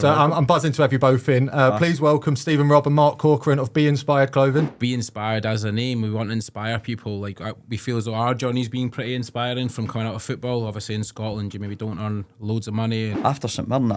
So I'm buzzing to have you both in. Please welcome Stephen, Robb and Mark Corcoran of Be Inspired Clothing. Be Inspired as a name, we want to inspire people. Like we feel as though our journey's been pretty inspiring from coming out of football. Obviously in Scotland you maybe don't earn loads of money. After St Mirren,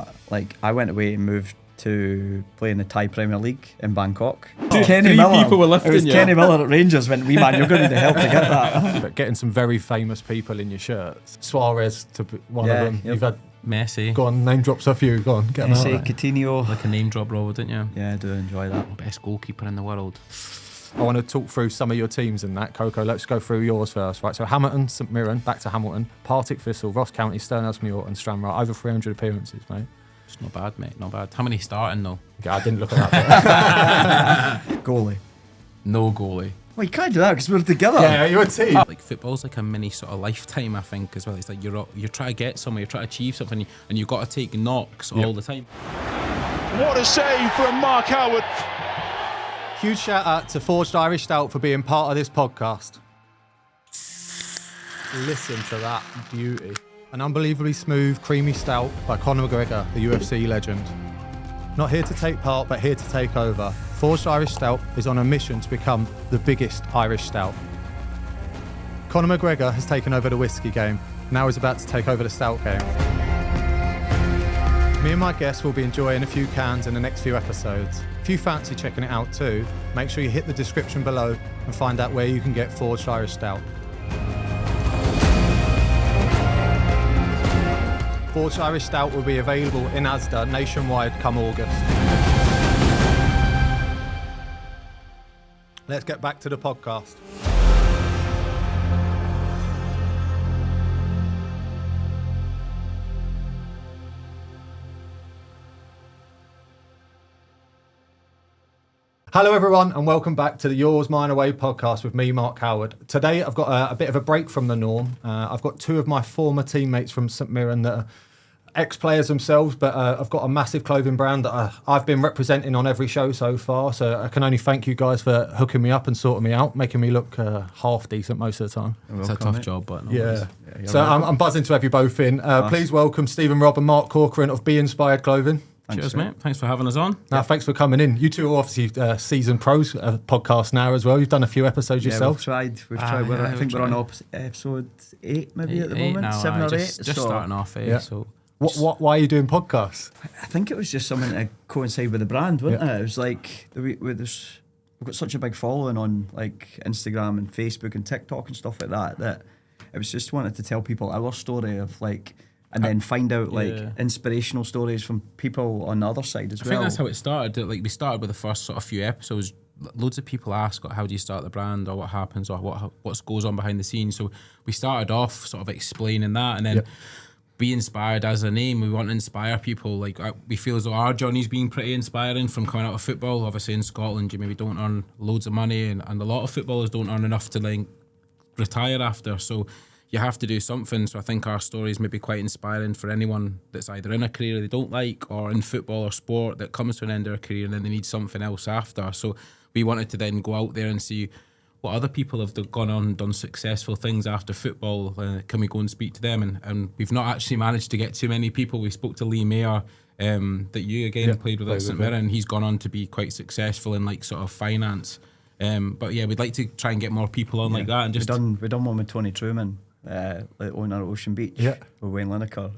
I went away and moved to play in the Thai Premier League in Bangkok. Three people were lifting it was you. Kenny Miller at Rangers went, wee man, you're going to need the help to get that. But getting some very famous people in your shirts. Suarez to be one of them. Yep. You've had Messi. Go on, name drops off you. Go on, get them out Messi, there. Coutinho. Like a name drop, Robb, didn't you? Yeah, I do enjoy that. Best goalkeeper in the world. I want to talk through some of your teams in that. Coco, let's go through yours first. Right, so Hamilton, St Mirren, back to Hamilton, Partick Thistle, Ross County, Stirnhouse-Muir and Stranraer. Over 300 appearances, mate. It's not bad, mate, not bad. How many starting though? Okay, I didn't look at that. Goalie. No goalie. Well, you can't do that because we're together. Yeah, you're a team. Like football's like a mini sort of lifetime, I think, as well. It's like you're trying to get somewhere, you're trying to achieve something, and you've got to take knocks all the time. What a save from Mark Howard. Huge shout out to Forged Irish Stout for being part of this podcast. Listen to that beauty. An unbelievably smooth, creamy stout by Conor McGregor, the UFC legend. Not here to take part, but here to take over. Forged Irish Stout is on a mission to become the biggest Irish stout. Conor McGregor has taken over the whiskey game. Now he's about to take over the stout game. Me and my guests will be enjoying a few cans in the next few episodes. If you fancy checking it out too, make sure you hit the description below and find out where you can get Forged Irish Stout. Forged Irish Stout will be available in Asda nationwide come August. Let's get back to the podcast. Hello everyone and welcome back to the Yours, Mine, Away podcast with me, Mark Howard. Today I've got a bit of a break from the norm. I've got two of my former teammates from St Mirren that are ex-players themselves, but I've got a massive clothing brand that I've been representing on every show so far, so I can only thank you guys for hooking me up and sorting me out, making me look half decent most of the time. It's a tough job, but no yeah. So I'm buzzing to have you both in. Please welcome Stephen, Robb and Mark Corcoran of Be Inspired Clothing. Cheers, mate. Thanks for having us on. Thanks for coming in. You two are obviously seasoned pros podcast now as well. You've done a few episodes yourself. We've tried. I think we're on episode 8 maybe at the moment. Now, 7 or 8. Just starting off, So. Why are you doing podcasts? I think it was just something to coincide with the brand, wasn't it? It was like we've got such a big following on like Instagram and Facebook and TikTok and stuff like that it was just wanted to tell people our story of like, and then find out like inspirational stories from people on the other side as well. I think that's how it started. Like we started with the first sort of few episodes. Loads of people ask, how do you start the brand, or what happens, or what goes on behind the scenes. So we started off sort of explaining that, and then. Be Inspired as a name, we want to inspire people. Like we feel as though our journey's been pretty inspiring from coming out of football. Obviously in Scotland you maybe don't earn loads of money, and a lot of footballers don't earn enough to like retire after, so you have to do something. So I think our story is maybe quite inspiring for anyone that's either in a career they don't like, or in football or sport that comes to an end of their career and then they need something else after. So we wanted to then go out there and see what other people have gone on and done successful things after football. Can we go and speak to them? And we've not actually managed to get too many people. We spoke to Lee Mayer, that you again played with at St Mirren, and he's gone on to be quite successful in like sort of finance. But yeah, we'd like to try and get more people on like that. And just we done one with Tony Truman, like owner of Ocean Beach, with Wayne Lineker.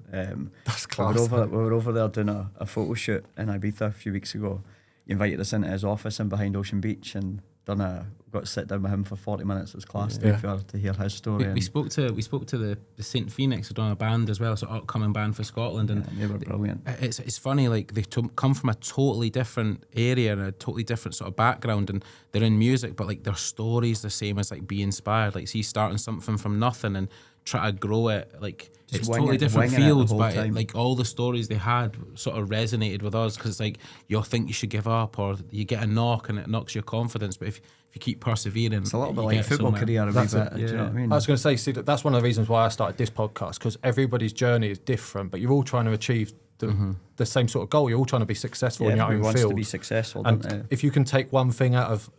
That's class. We were over there doing a photo shoot in Ibiza a few weeks ago. He invited us into his office in behind Ocean Beach and got to sit down with him for 40 minutes. It was class to hear his story. We spoke to the St Phoenix, who'd done a band as well, so upcoming band for Scotland, and they were brilliant. It's funny, like they come from a totally different area and a totally different sort of background, and they're in music, but like their story's the same as like Be Inspired. Like see, starting something from nothing and try to grow it. Like just it's totally different fields, but like all the stories they had sort of resonated with us, because like you'll think you should give up, or you get a knock and it knocks your confidence, but if you keep persevering, it's a little bit like a football career. Do you know what I mean? I was going to say, see, that's one of the reasons why I started this podcast, because everybody's journey is different, but you're all trying to achieve the same sort of goal. You're all trying to be successful in your own wants field. To be successful, and if you can take one thing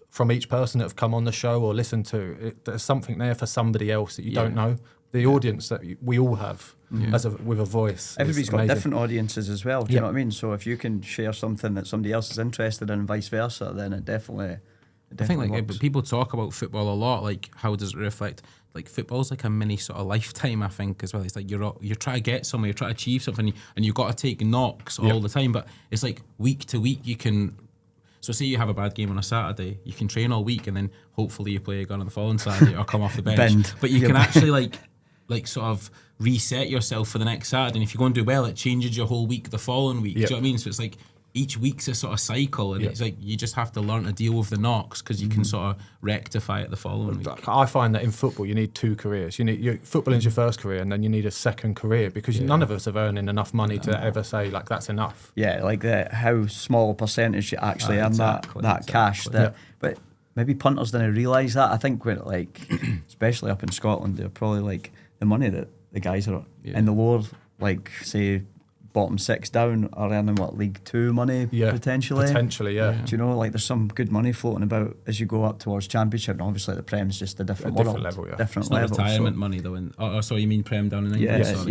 from each person that have come on the show or listened to, there's something there for somebody else that you don't know. the audience that we all have with a voice. Everybody's got different audiences as well. Do you know what I mean? So if you can share something that somebody else is interested in and vice versa, then it definitely I think like works. people talk about football a lot, like how does it reflect? Like football's like a mini sort of lifetime, I think, as well. It's like you're trying to get somewhere, you're trying to achieve something, and you've got to take knocks all the time. But it's like week to week you can. So say you have a bad game on a Saturday, you can train all week, and then hopefully you play again on the following Saturday or come off the bench. Bend. But you can actually like sort of reset yourself for the next Saturday. And if you go and do well, it changes your whole week the following week. Do you know what I mean? So it's like each week's a sort of cycle, and it's like you just have to learn to deal with the knocks because you can sort of rectify it the following week. I find that in football you need 2 careers. Footballing's your first career, and then you need a second career because none of us are earning enough money to ever say like that's enough. Yeah, like how small a percentage you actually earn that cash. But maybe punters didn't realise that. I think we're like, especially up in Scotland, they're probably like the money that the guys are in the lower, like say bottom 6 down, are earning what, League 2 money potentially. Potentially, yeah. Do you know, like there's some good money floating about as you go up towards Championship, and obviously the Prem's just a different different level, yeah. It's not retirement money though. So you mean Prem down in England?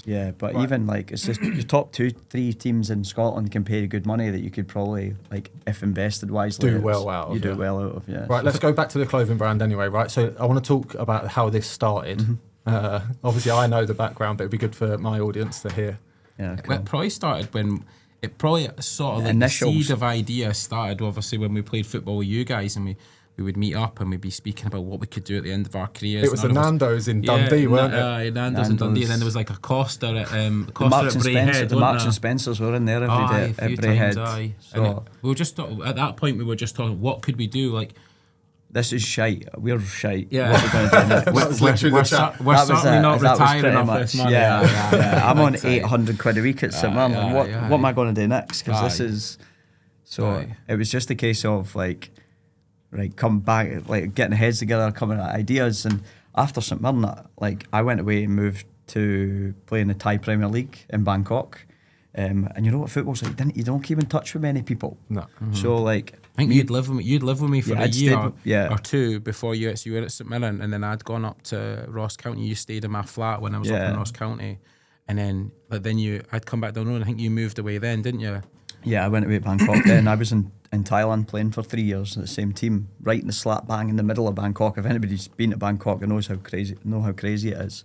Yeah. But even like it's just your top 2-3 teams in Scotland can pay good money that you could probably, like, if invested wisely, do well out of. You do well out of. Yeah. Right, let's go back to the clothing brand anyway. Right, so I want to talk about how this started. Obviously, I know the background, but it'd be good for my audience to hear. Yeah, Well, it probably started when it probably sort of like the seed of idea started obviously when we played football with you guys, and we would meet up and we'd be speaking about what we could do at the end of our careers. It was the Nando's in Dundee, weren't it? Nando's in Dundee, and then there was like a Costa at Marks and Spencers were in there every day at Braehead. So we were just at that point we were just talking, what could we do? Like, this is shite. We're shite. Yeah. What are we going to do next? we're certainly not retiring off this money. Yeah. I'm on 800 quid a week at St Mirren. What am I going to do next? Because this is... So it was just a case of like, right, come back, like getting heads together, coming at ideas. And after St Mirren, like I went away and moved to play in the Thai Premier League in Bangkok. And you know what football's like? You don't keep in touch with many people. No. Mm-hmm. So like, I think you'd live with me for a year or 2 before you were at St Mirren, and then I'd gone up to Ross County. You stayed in my flat when I was up in Ross County, and then I'd come back down the road. I think you moved away then, didn't you? Yeah, I went away to Bangkok then. I was in Thailand playing for 3 years in the same team, right in the slap bang in the middle of Bangkok. If anybody's been to Bangkok, they knows how crazy it is.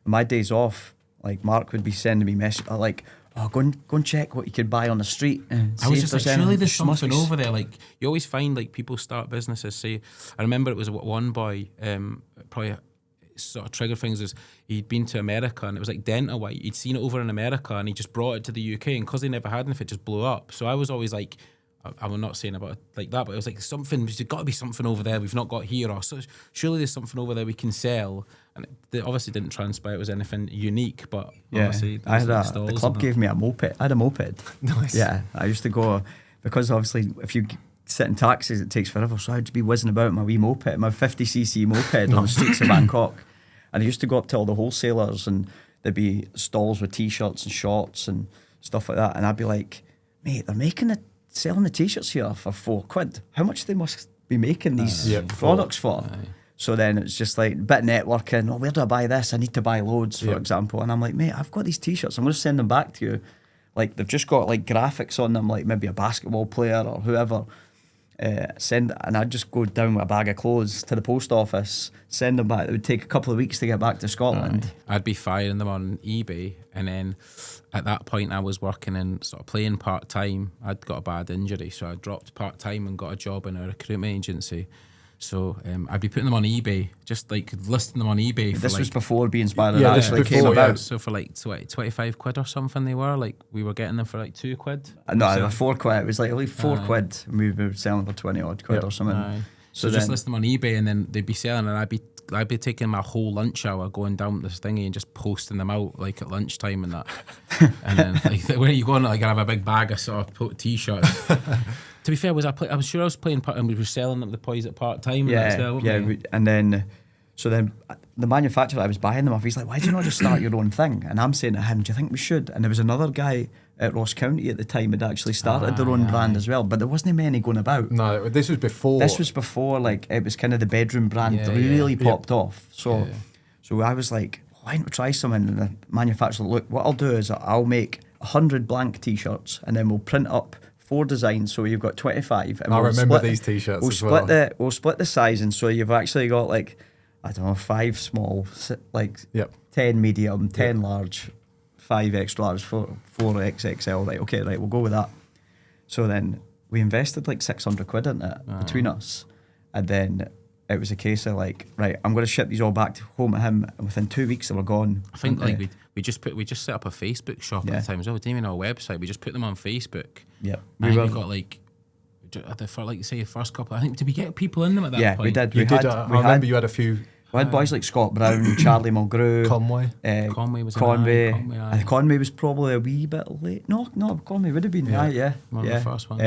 My days off, like Mark would be sending me messages like, oh, go and check what you could buy on the street. I was just like, surely there's something over there. Like, you always find like people start businesses. Say, I remember it was one boy, probably sort of triggered things, is he'd been to America and it was like dental white. He'd seen it over in America and he just brought it to the UK, and because they never had anything, it just blew up. So I was always like, I'm not saying about it like that, but it was like there's got to be something over there we've not got here, or so surely there's something over there we can sell. And it obviously didn't transpire it was anything unique, but obviously I had the club gave me a moped. I had a moped. Nice. Yeah, I used to go, because obviously if you sit in taxis it takes forever, so I'd be whizzing about my wee moped, my 50cc moped on the streets of Bangkok, and I used to go up to all the wholesalers and there'd be stalls with t-shirts and shorts and stuff like that, and I'd be like, mate, they're selling the t-shirts here for £4. How much they must be making these products for? So then it's just like a bit of networking. Oh, where do I buy this? I need to buy loads, for example. And I'm like, mate, I've got these t-shirts. I'm going to send them back to you. Like, they've just got like graphics on them, like maybe a basketball player or whoever. And I'd just go down with a bag of clothes to the post office, send them back. It would take a couple of weeks to get back to Scotland. I'd be firing them on eBay, and then at that point I was working in sort of playing part-time. I'd got a bad injury, so I dropped part-time and got a job in a recruitment agency. So I'd be putting them on eBay, just like listing them on eBay. This for was before Be Inspired actually came about. So for like 25 quid or something they were, like we were getting them for like 2 quid. No, they were 4 quid. It was like at least 4 quid, and we were selling for 20 odd quid or something. So just list them on eBay, and then they'd be selling, and I'd be taking my whole lunch hour going down this thingy and just posting them out like at lunchtime and that. And then like, where are you going? Like, I have a big bag of sort of t-shirts. To be fair, I was sure I was playing part, and we were selling them the boys at part time. And then the manufacturer I was buying them off, he's like, why do you not just start your own thing? And I'm saying to him, do you think we should? And there was another guy at Ross County at the time had actually started their own brand as well, but there wasn't many going about. No, this was before. This was before, like, it was kind of the bedroom brand really popped off. So So I was like, why don't we try something? And the manufacturer, look, what I'll do is I'll make 100 blank T-shirts, and then we'll print up 4 designs, so you've got 25. And I we'll remember split these T-shirts We'll as split well. we'll split the sizing, so you've actually got like, I don't know, 5 small, like 10 medium, 10 large, 5 extra large, 4 XXL. Right, okay, right, we'll go with that. So then we invested like 600 quid into it between us, and then it was a case of like, right, I'm going to ship these all back to home at him, and within 2 weeks they were gone. I think like we just set up a Facebook shop at the time as well. We didn't even have a website. We just put them on Facebook. Yeah, we got like, for like say the first couple. I think, did we get people in them at that point? We did. You did. I remember you had a few. We had boys like Scott Brown, Charlie Mulgrew, Conway. Conway was Conway. Conway, Conway was probably a wee bit late. No, Conway would have been. One of the first ones.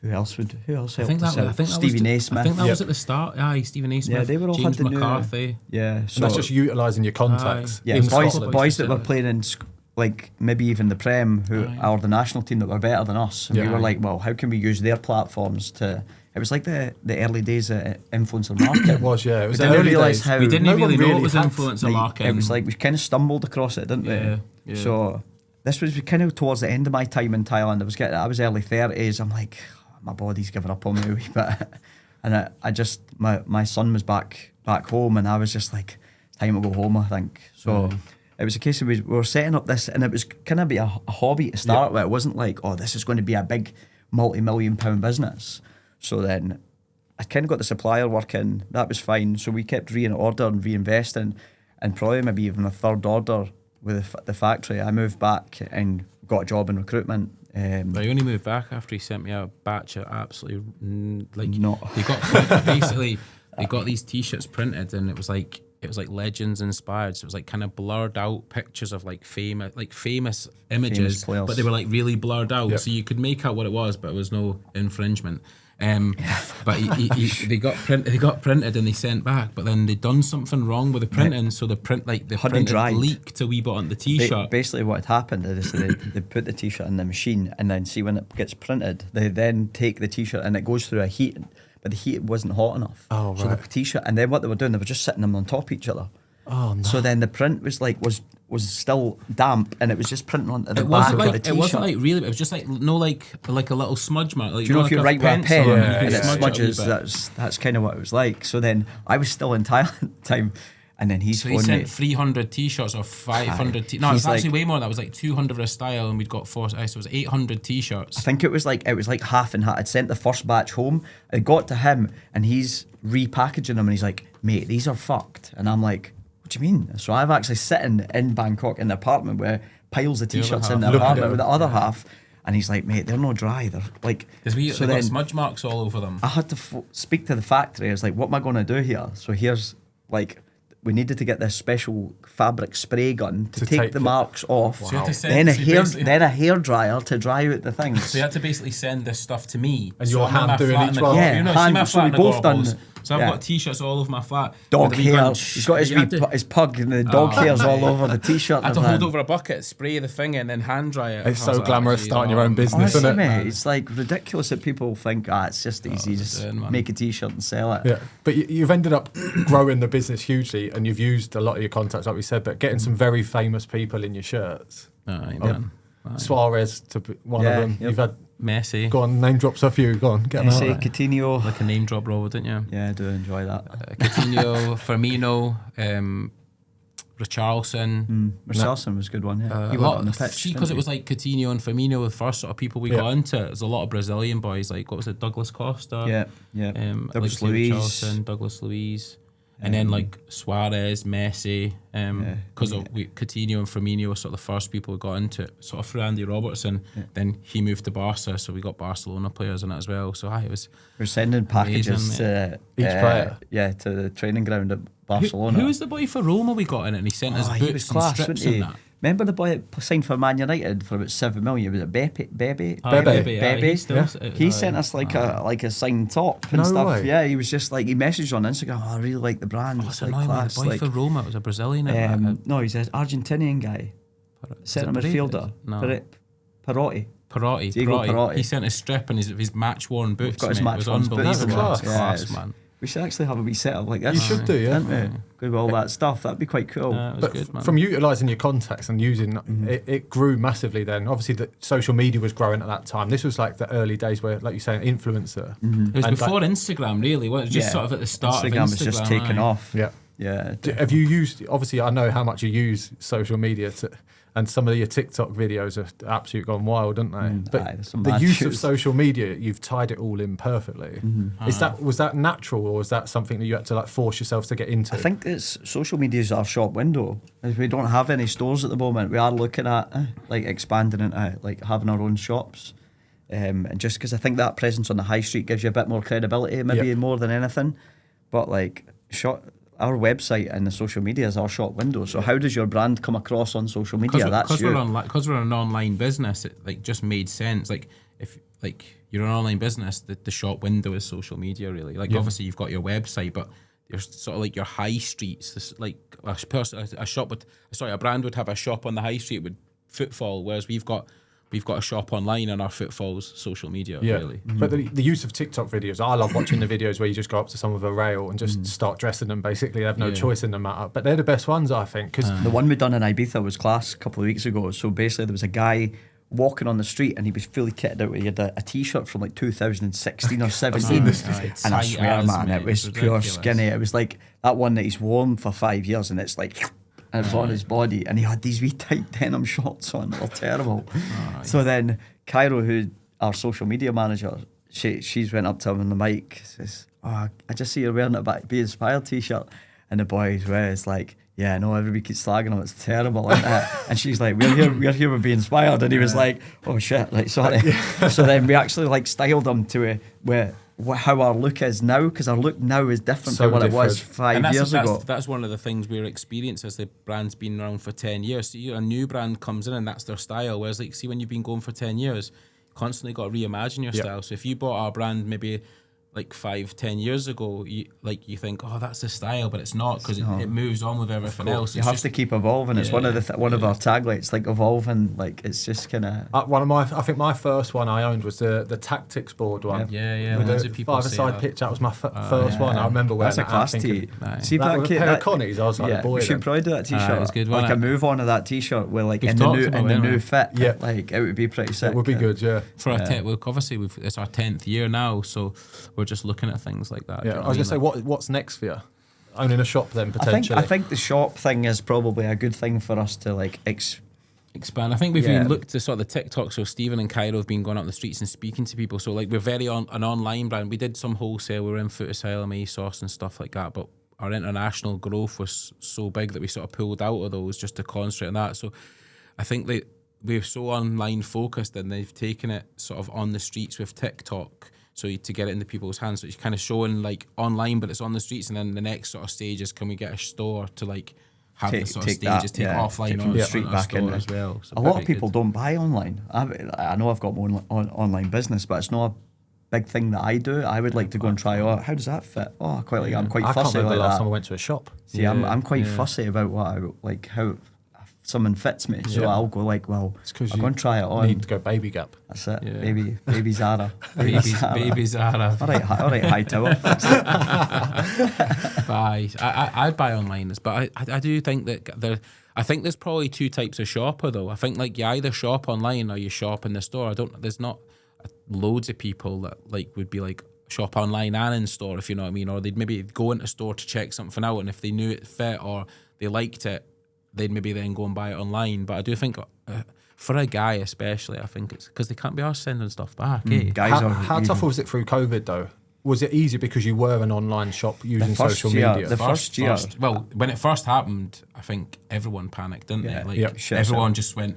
Who else helped I think us out? Stevie Naismith. I think that was at the start. Stevie Naismith. Yeah, they were all James had the McCarthy. So that's just utilising your contacts. Yeah, in boys Scotland. that were playing in like maybe even the Prem, who are the national team that were better than us. And we were like, well, how can we use their platforms to? It was like the early days of influencer marketing. It was, yeah. It was we the didn't early realise days. how We didn't No really one know really it was had- influencer marketing. It was like we kind of stumbled across it, didn't we? Yeah. So this was kind of towards the end of my time in Thailand. I was early 30s. I'm like, my body's giving up on me a wee bit. And I just, my son was back home, and I was just like, it's time to go home, I think. So it was a case of we were setting up this, and it was kind of be a hobby to start with. It wasn't like, oh, this is going to be a big multi-million pound business. So then I kind of got the supplier working. That was fine. So we kept order and reinvesting, and probably maybe even a third order with the factory. I moved back and got a job in recruitment. But I only moved back after he sent me a batch of absolutely Not. They got basically they got these T-shirts printed, and it was like Legends inspired. So it was like kind of blurred out pictures of like famous images, players. but they were like really blurred out, so you could make out what it was, but it was no infringement. But they got printed and they sent back, but then they'd done something wrong with the printing, so the print leaked a wee bit on the T-shirt. Basically what had happened is they put the T-shirt in the machine, and then see when it gets printed, they then take the T-shirt and it goes through a heat, but the heat wasn't hot enough. Oh, so right. the T-shirt, and then what they were doing, they were just sitting them on top of each other. Oh, no. So then the print was still damp, and it was just printing onto the It back wasn't of the like T-shirt. it wasn't like really. It was just like like a little smudge mark. Like, Do you know if you write with a pen and it smudge smudges? a wee bit. That's kind of what it was like. So then I was still in Thailand at the time, and then he's So he phoned sent me. 300 T-shirts or 500. No, it He's was actually like- way more. That was like 200 for a style, and we'd got 4. So it was 800 T-shirts. I think it was like half and half. I'd sent the first batch home. It got to him, and he's repackaging them, and he's like, "Mate, these are fucked." And I'm like, "What do you mean?" So I'm actually sitting in Bangkok in the apartment where piles of The other T-shirts in the half. Looking at apartment them. with the other half, and he's like, "Mate, they're not dry. They're like." Because So they got then smudge marks all over them. I had to speak to the factory. I was like, "What am I going to do here?" So here's like, we needed to get this special fabric spray gun to take the marks off. So you had to send- Then a so you basically- then a hairdryer to dry out the things. So you had to basically send this stuff to me. And so your I'm in hand my doing flat each in the one. Gor- Yeah, you know, see hand- my so flat we in the both done- Gorbals. So I've yeah. got T-shirts all over my flat. Dog with a wee hair. gun. He's got his You had his pug and the dog hairs all over the T-shirt. I had to and hold that. over a bucket, spray the thing, and then hand dry it. It's I so was like, glamorous geez, starting your own business, Honestly, isn't it? mate, it's like ridiculous that people think, it's just easy, just insane, man. make a T-shirt and sell it. Yeah, but you've ended up growing the business hugely, and you've used a lot of your contacts, like we said, but getting some very famous people in your shirts. Aye, Oh, man. Suarez to be one Yeah, of them. yep. You've had Messi. go on, name drops a few. Go on, get them out. Say there. Coutinho. Like a name drop, Rob, didn't you? Yeah, I do enjoy that. Coutinho, Firmino, Richarlison. Richarlison was a good one. Yeah, A he went lot on the pitch because didn't it was like Coutinho and Firmino, the first sort of people we got into. There's a lot of Brazilian boys, like what was it, Douglas Costa? he? Yeah. Douglas Douglas Luiz. Richarlison, Douglas Luiz, and then like Suarez, Messi. Because Coutinho and Firmino were sort of the first people we got into it, sort of through Andy Robertson. Then he moved to Barca, so we got Barcelona players in it as well. So it was. We're sending packages Amazing, to Each player? Yeah, to the training ground at Barcelona. Who was the boy for Roma we got in it? And he sent us he was boots class, and strips wasn't he? and that. Remember the boy that signed for Man United for about 7 million? Was it Bebe? Bebe. He still He sent us like a signed top and No stuff. way. Yeah, he was just like, he messaged on Instagram, I really like the brand. Oh, It's it's like annoying, man. class. The boy Like, for Roma was a Brazilian. no, he's an Argentinian guy. Centre midfielder. No. Perotti. Perotti. Diego Perotti. He sent a strip and his match worn boots. got his mate. match It was worn boots. unbelievable. That's Class, class. Yeah, man. We should actually have a wee setup like this. You should do, yeah. Good with all that stuff. That'd be quite cool. It was But good, man. from utilising your contacts and using it grew massively then. Obviously, the social media was growing at that time. This was like the early days where, like you say, an influencer. It was And before Instagram, really. It was just sort of at the start Instagram of Instagram. was just taken off. Yeah. Yeah. Have you used, obviously, I know how much you use social media and some of your TikTok videos are absolutely gone wild, aren't they? But there's some the mad use of views. social media, you've tied it all in perfectly. Was that natural, or was that something that you had to like force yourself to get into? I think it's social media is our shop window. We don't have any stores at the moment. We are looking at like expanding into like having our own shops, and just because I think that presence on the high street gives you a bit more credibility, maybe more than anything. But like our website and the social media is our shop window. So how does your brand come across on social media? Because we're an online business, it like just made sense. Like if like you're an online business, the shop window is social media, really. Like obviously you've got your website, but you're sort of like your high streets. This, like a brand would have a shop on the high street with footfall, whereas we've got a shop online and our footfall's social media, really. But the use of TikTok videos, I love watching the videos where you just go up to some of a rail and just start dressing them. Basically, they have no choice in the matter. But they're the best ones, I think. Because the one we done in Ibiza was class a couple of weeks ago. So basically, there was a guy walking on the street and he was fully kitted out. He had a t-shirt from like 2016 or 17, and I swear, man, it was pure skinny. It was like that one that he's worn for 5 years, and it's like. And it was on his body, and he had these wee tight denim shorts on. They were terrible. So then Cairo, who our social media manager, she's went up to him on the mic, says, "Oh, I just see you're wearing a Be Inspired t-shirt," and the boys was like, "Yeah, no, everybody keeps slagging him. It's terrible, isn't it?" And she's like, "We're here with Be Inspired," and he was like, "Oh shit, like sorry." So then we actually like styled him to how our look is now, because our look now is different from what it was 5 years ago. That's one of the things we're experiencing as the brand's been around for 10 years. So a new brand comes in and that's their style. Whereas like, see, when you've been going for 10 years, you constantly got to reimagine your style. So if you bought our brand maybe like 5-10 years ago, you think, oh, that's the style, but it's not, because it moves on with everything else. You have to keep evolving. It's one of our taglines, like evolving. Like it's just kind of I think my first one I owned was the tactics board one. Yeah. With Loads the of people say five-a-side that. pitch. That was my first one. I remember wearing that's a that. class Thinking, tee. See that that with a pair of Connies, I was like, boy. We should probably do that t-shirt. it was good, like wasn't a it? move on of that t-shirt with like We've in the talked about it, new haven't fit. Yeah. Like it would be pretty sick. It would be good, yeah. For our obviously it's our 10th year now, so we're just looking at things like that. Yeah, I was going to say, what's next for you? Owning a shop then, potentially? I think the shop thing is probably a good thing for us to like expand. I think we've even looked to sort of the TikTok. So Stephen and Cairo have been going out the streets and speaking to people. So like we're very an online brand. We did some wholesale. We were in Foot Asylum, ASOS and stuff like that. But our international growth was so big that we sort of pulled out of those just to concentrate on that. So I think that we're so online focused, and they've taken it sort of on the streets with TikTok. So to get it into people's hands, so it's kind of showing like online, but it's on the streets. And then the next sort of stage is, can we get a store to like have the sort of stages take offline on the street back in as well. So a lot of people don't buy online. I know I've got my own online business, but it's not a big thing that I do. I would like to go and try. Oh, how does that fit? Oh, I'm quite I can't fussy remember about the last that. time I went to a shop. See, I'm quite fussy about what I like, how someone fits me. So I'll go like, well, I'm going to try it on. Need to go Baby Gap. That's it. Baby Zara. Baby Zara. All right, high tower. I'd buy online, but I do think that I think there's probably two types of shopper though. I think like you either shop online or you shop in the store. There's not loads of people that like would be like shop online and in store, if you know what I mean, or they'd maybe go into store to check something out, and if they knew it fit or they liked it, they'd maybe then go and buy it online. But I do think for a guy especially, I think it's because they can't be arsed sending stuff back. Guys how tough was it through COVID though? Was it easy because you were an online shop using social media? The first year. Well, when it first happened, I think everyone panicked, didn't they? Like everyone just went,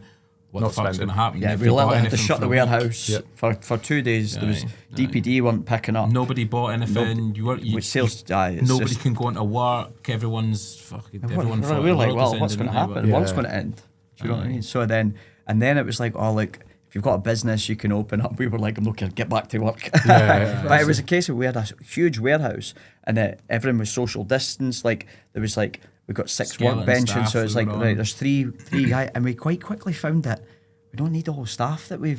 what the fuck's going to happen? Yeah, we literally had to shut the warehouse for 2 days. There was DPD weren't picking up. Nobody bought anything. With sales, nobody can go into work. Everyone's fucking. We're like, well, what's going to happen? What's going to end? Do you know what I mean? So then it was like, oh, look, if you've got a business, you can open up. We were like, I'm not going to get back to work. But it was a case of we had a huge warehouse, and everyone was social distance. Like there was like, we've got 6 workbenches, so it's like, right, there's three guys, and we quite quickly found that we don't need all staff that we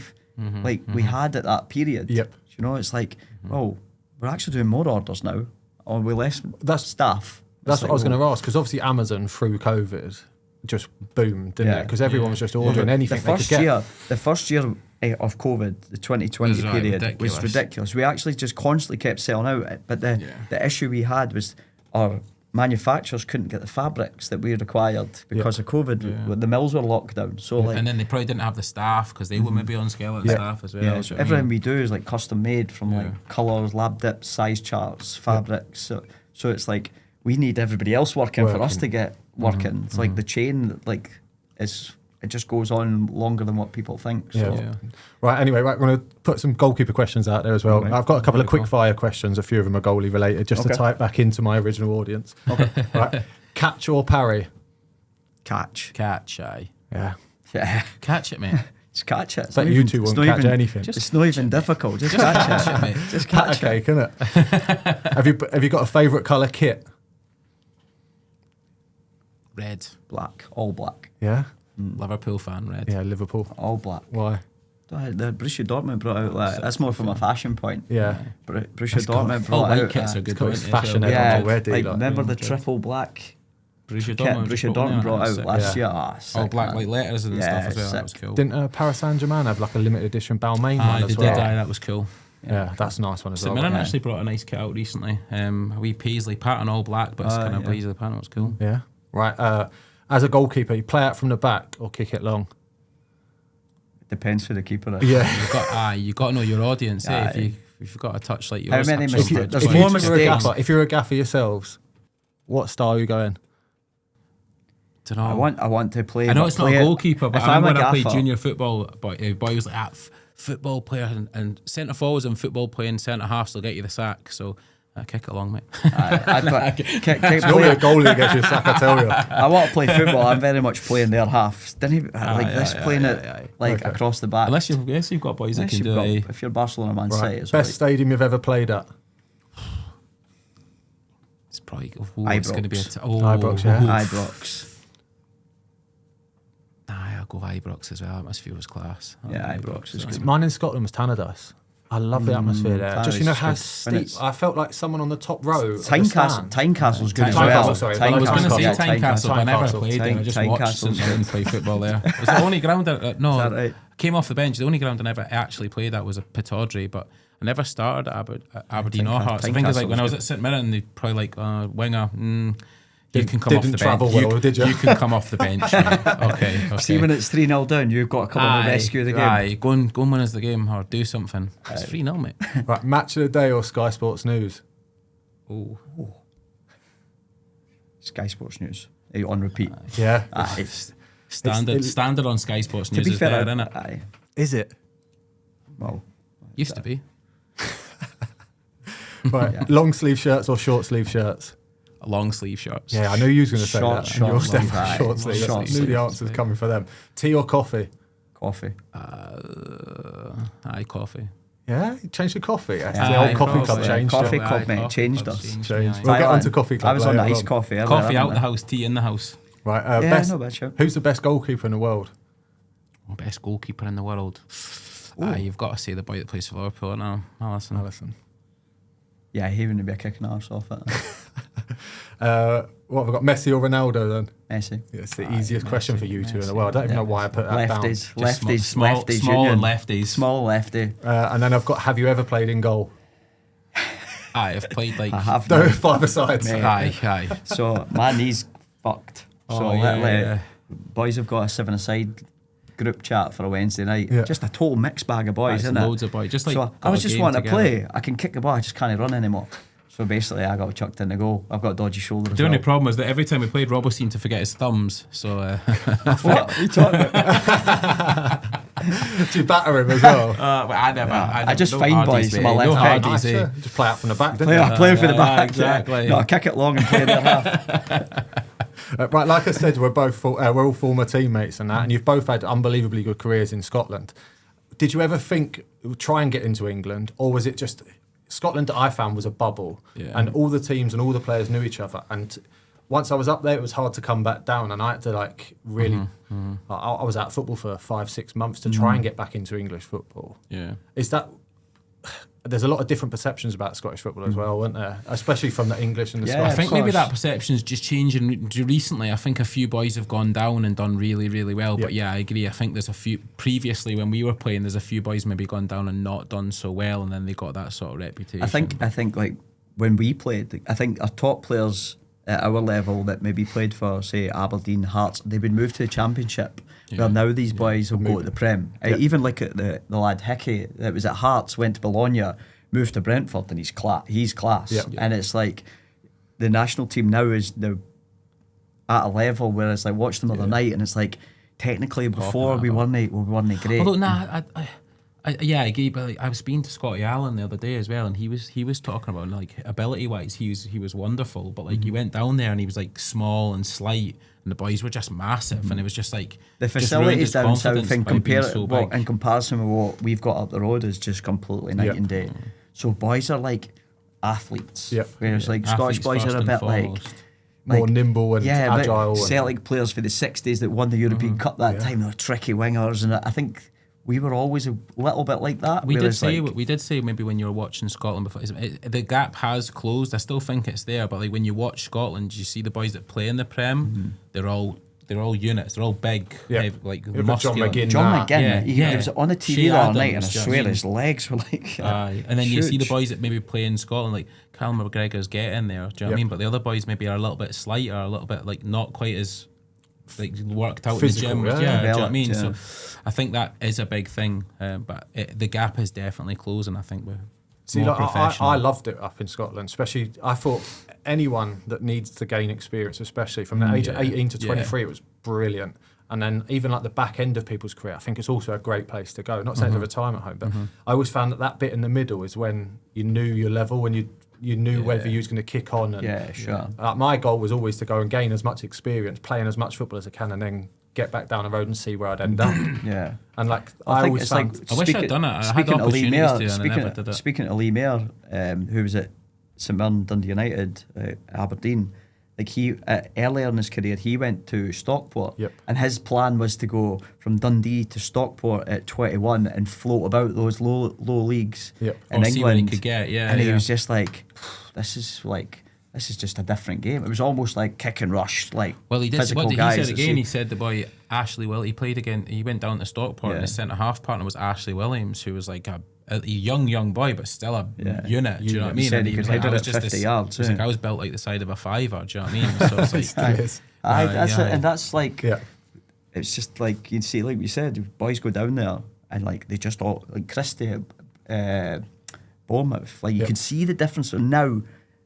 had at that period. Yep. You know, it's like, well, we're actually doing more orders now, or with less staff. That's what I was going to ask, because obviously Amazon through COVID just boomed, didn't it? Because everyone was just ordering anything they could get. The first year of COVID, the 2020 period, was ridiculous. We actually just constantly kept selling out. But the issue we had was our manufacturers couldn't get the fabrics that we required because of COVID. The mills were locked down. So and then they probably didn't have the staff because they were maybe on skeleton staff as well. Yeah, so everything we do is like custom made from like colours, lab dips, size charts, fabrics. So it's like we need everybody else working for us to get working. It's like the chain, like it just goes on longer than what people think. So. Right, anyway, we're going to put some goalkeeper questions out there as well. I've got a couple of quick fire questions, a few of them are goalie related, just to tie it back into my original audience. Right. Catch or parry? Catch. Aye. Yeah. Catch it, mate. Just catch it. But you two won't catch anything. It's not even difficult. Just catch it, mate. Just catch it. Can it? Have you got a favourite colour kit? Red. Black. All black. Yeah? Liverpool fan, red. Yeah, Liverpool. All black. Why? The Borussia Dortmund brought out that's more from a fashion point. Yeah. Borussia Dortmund brought out kits are good. It's fashion already. Remember the triple black Borussia Dortmund brought out last year. All black like letters and stuff as well. That was cool. Didn't Paris Saint-Germain have like a limited edition Balmain one as well? That was cool. Yeah, that's a nice one as well. St Mirren actually brought a nice kit out recently. A wee Paisley pattern, all black, but it's kind of Paisley pattern. It was cool. Yeah. Right. As a goalkeeper, you play out from the back or kick it long? Depends who the keeper is. Yeah. You got to know your audience. If you've got a touch like yours, how many mistakes? There's more mistakes. If you're a gaffer yourselves, what style are you going? Don't know. I want to play. I know it's not a goalkeeper, but I remember when I played junior football. But boy was like, football player and centre forwards and football playing centre halves will get you the sack. So. Kick it along, mate. Normally a goalie gets you a sack, I tell you. I want to play football. I'm very much playing their halves. Didn't he playing it across the back? Unless you've got boys that can do it. If you're Barcelona, Man City, it's best stadium you've ever played at? It's probably Ibrox. It's going to be Ibrox, yeah. Ibrox. I'll go Ibrox as well. Atmosphere was class. Ibrox is good. Mine in Scotland was Tannadice. I love the atmosphere there. Just how steep. I felt like someone on the top row. Tynecastle's good as well. Sorry, I was going to say Tynecastle, but I never played there. I just watched St Mirren play football there. It was the only ground I came off the bench. The only ground I never actually played at was a Pittodrie, but I never started at Aberdeen or Hearts. I think it's like when I was at St Mirren, they probably like winger. You can come off the bench. Did you? You can come off the bench. Okay. See, when it's 3-0 down, you've got to come and rescue the game. Go and win us the game or do something. It's 3-0, mate. Right, match of the day or Sky Sports News? Oh. Sky Sports News. On repeat. Yeah. Standard on Sky Sports News is fair, isn't it? Is it? Well, used to be. Right, long sleeve shirts or short sleeve shirts? Long sleeve shirts. Yeah, I knew you was going to say that. And yours definitely short sleeve. I knew the answer's coming for them. Tea or coffee? Coffee. Coffee. Yeah, you changed to coffee. The old coffee club changed. Coffee club, mate, changed us. We'll get on to coffee club. I was on the iced coffee. Coffee out the house, tea in the house. Right. Who's the best goalkeeper in the world? Best goalkeeper in the world. You've got to say the boy that plays for Liverpool now, Alisson. Yeah, he wouldn't be a kicking arse off it. What have we got? Messi or Ronaldo then? Messi. Yeah, it's the easiest question for you two in the world. I don't even know why I put that down. Lefties, small lefties. Small lefty. And then I've got, have you ever played in goal? I've played like... I have. No, 5-a-sides. Aye. So my knee's fucked. Boys have got a 7-a-side group chat for a Wednesday night. Yeah. Just a total mixed bag of boys, isn't it? Loads of boys. Just like so I was just wanting to play. I can kick the ball, I just can't run anymore. So basically, I got chucked in the goal. I've got a dodgy shoulder. The only problem is that every time we played, Robb seemed to forget his thumbs. So what are you talking about? Do you batter him as well? I never. I just find boys to my left hand. Just play out from the back, didn't you? Play for the back. Exactly. No, I kick it long and play in the half. Right, like I said, we're all former teammates and that, and you've both had unbelievably good careers in Scotland. Did you ever think try and get into England, or was it just Scotland? I found was a bubble, and all the teams and all the players knew each other. And once I was up there, it was hard to come back down, and I had to really. I was out of football for 5-6 months to try and get back into English football. Yeah, is that there's a lot of different perceptions about Scottish football as well, isn't there? Especially from the English and the Yeah, Scottish. I think maybe that perception's just changing recently. I think a few boys have gone down and done really, really well. But yeah, I agree. I think there's a few previously when we were playing, there's a few boys maybe gone down and not done so well, and then they got that sort of reputation. I think like when we played, I think our top players at our level that maybe played for, say, Aberdeen, Hearts, they would move to the Championship. Well, now these boys will go to the Prem. Even like the lad Hickey that was at Hearts, went to Bologna, moved to Brentford, and he's class. And it's like the national team now is now at a level where it's like watch them the other night, and it's like technically before we weren't great. Although I agree, but like, I was speaking to Scotty Allen the other day as well, and he was talking about like ability wise, he was wonderful, but like he went down there and he was like small and slight, and the boys were just massive, and it was just like the facilities down south in in comparison with what we've got up the road is just completely night and day. So boys are like athletes, whereas like Scottish boys are a bit like more nimble and agile. Celtic players for the 60s that won the European Cup that time, they were tricky wingers, and I think we were always a little bit like that. We did say maybe when you were watching Scotland before, the gap has closed. I still think it's there, but like when you watch Scotland, you see the boys that play in the Prem. They're all units. They're all big, heavy, like muscular. John McGinn. He was on the TV the other night, and I swear his legs were like. And then you see the boys that maybe play in Scotland, like Callum McGregor's getting there. Do you know what I mean? But the other boys maybe are a little bit slighter, a little bit like not quite as like worked out physical, in the gym. Do you know what I mean? Yeah. So I think that is a big thing, but the gap is definitely closing. I think we're more professional. I loved it up in Scotland, especially. I thought anyone that needs to gain experience, especially from the age of 18 to 23, it was brilliant. And then even like the back end of people's career, I think it's also a great place to go. Not saying it's a retirement home, but I always found that bit in the middle is when you knew your level, when you knew whether you was going to kick on. And, my goal was always to go and gain as much experience, playing as much football as I can, and then get back down the road and see where I'd end up. And like I always found, I wish I'd done it. I had the opportunities to, and I never did it. Speaking of Lee Mayer, who was at St Mirren, Dundee United, Aberdeen, like he earlier in his career he went to Stockport, and his plan was to go from Dundee to Stockport at 21 and float about those low leagues in England. See what he could get, and he was just like, this is just a different game. It was almost like kick and rush, like he did. physical What did guys. He said again? He said the boy Ashley Will. He played again. He went down to Stockport, and his centre half partner was Ashley Williams, who was like a young boy, but still a unit. Do you know what I mean? Said he could hit it at 50 yards. He was like, I was built like the side of a fiver. Do you know what I mean? So it's like, and that's like, it's just like you'd see, like we said, boys go down there and like they just all like Christie at Bournemouth. Like you could see the difference now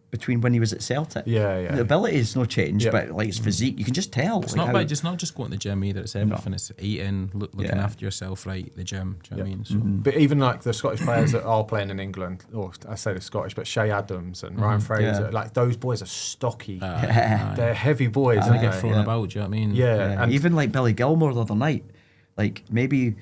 between when he was at Celtic. The ability is no change, but like his physique, you can just tell. It's like not about not just going to the gym either. It's everything. It's eating, looking after yourself, right? The gym. Do you know what I mean? So. But even like the Scottish players that are playing in England, or I say the Scottish, but Shay Adams and Ryan Fraser, like those boys are stocky. They're heavy boys. They get thrown about. Do you know what I mean? And even like Billy Gilmore the other night, like maybe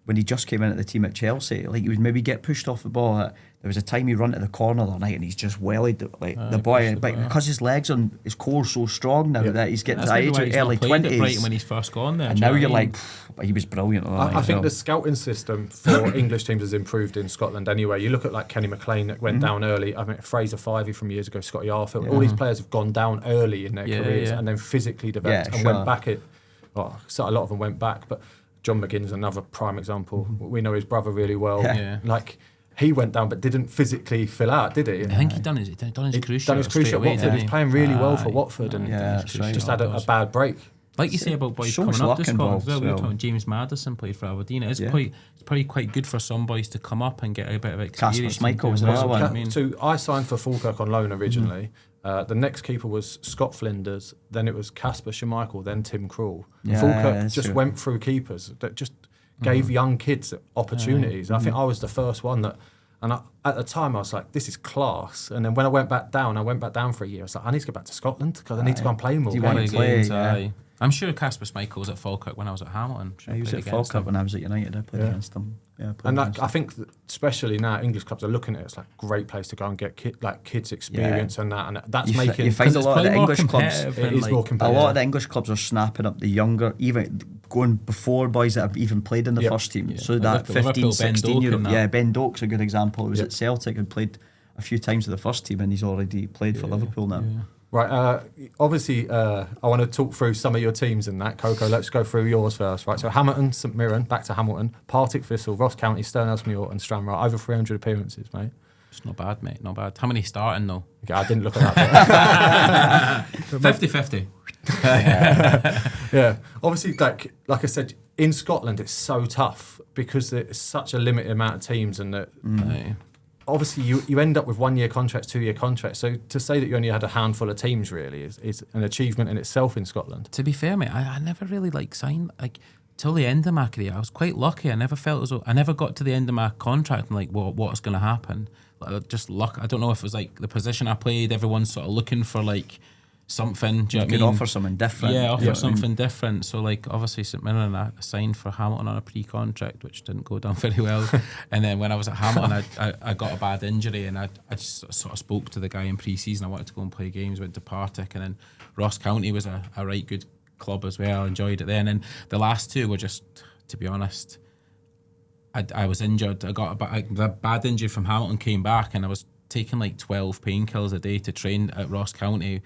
when he just came into the team at Chelsea, like he would maybe get pushed off the ball. There was a time he run to the corner the other night and he's just wellied like the boy, but because his legs on his core so strong now that he's getting to age of early 20s. Right when he's first gone there, and now you're like, but he was brilliant. I think the scouting system for English teams has improved in Scotland anyway. You look at like Kenny McLean that went down early. I mean Fraser Fivey from years ago, Scotty Arfield. All these players have gone down early in their careers and then physically developed and went back. So a lot of them went back, but John McGinn's another prime example. We know his brother really well. Like he went down but didn't physically fill out, did he? I think he'd done his cruciate at Watford. He's playing really well for Watford and just had a bad break. Like you say about boys coming up to Scotland, we were talking James Madison played for Aberdeen. It's probably quite good for some boys to come up and get a bit of experience. Kasper Schmeichel was another one. So I signed for Falkirk on loan originally. The next keeper was Scott Flinders, then it was Kasper Schmeichel, then Tim Krul. Falkirk just went through keepers that just gave young kids opportunities. I think I was the first one that, and at the time I was like, this is class. And then when I went back down for a year. I was like, I need to go back to Scotland because I need to go and play more games. I'm sure Kasper Schmeichel was at Falkirk when I was at Hamilton. He was at Falkirk when I was at United. I played against him. I think that especially now English clubs are looking at it as like a great place to go and get kids experience and that's making. You find a lot of the English clubs. It is more competitive. A lot of the English clubs are snapping up the younger, even going before boys that have even played in the first team. So I that looked at 15, Liverpool, 16 year old. Ben Doak Yeah, Ben Doak's a good example. He was at Celtic and played a few times with the first team, and he's already played for Liverpool now. Yeah. Right, obviously, I want to talk through some of your teams in that. Coco, let's go through yours first. Right, so Hamilton, St Mirren, back to Hamilton, Partick Thistle, Ross County, Stirnelsmuir and Stranraer. Over 300 appearances, mate. It's not bad, mate, not bad. How many starting though? Okay, I didn't look at that. 50-50. Yeah, obviously, like I said, in Scotland, it's so tough because there's such a limited amount of teams, and that obviously you end up with 1 year contracts, 2 year contracts. So to say that you only had a handful of teams really is an achievement in itself in Scotland. To be fair, mate, I never really signed till the end of my career. I was quite lucky. I never felt as though I never got to the end of my contract and what's going to happen. Just luck. I don't know if it was the position I played. Everyone's sort of looking for something. Do you know what I mean? Offer something different. Yeah, offer something different. So obviously St Mirren, I signed for Hamilton on a pre-contract, which didn't go down very well. And then when I was at Hamilton, I got a bad injury, and I just sort of spoke to the guy in pre-season. I wanted to go and play games. Went to Partick, and then Ross County was a right good club as well. I enjoyed it then. And the last two were just, to be honest, I was injured. I got the bad injury from Hamilton, came back, and I was taking 12 painkillers a day to train at Ross County.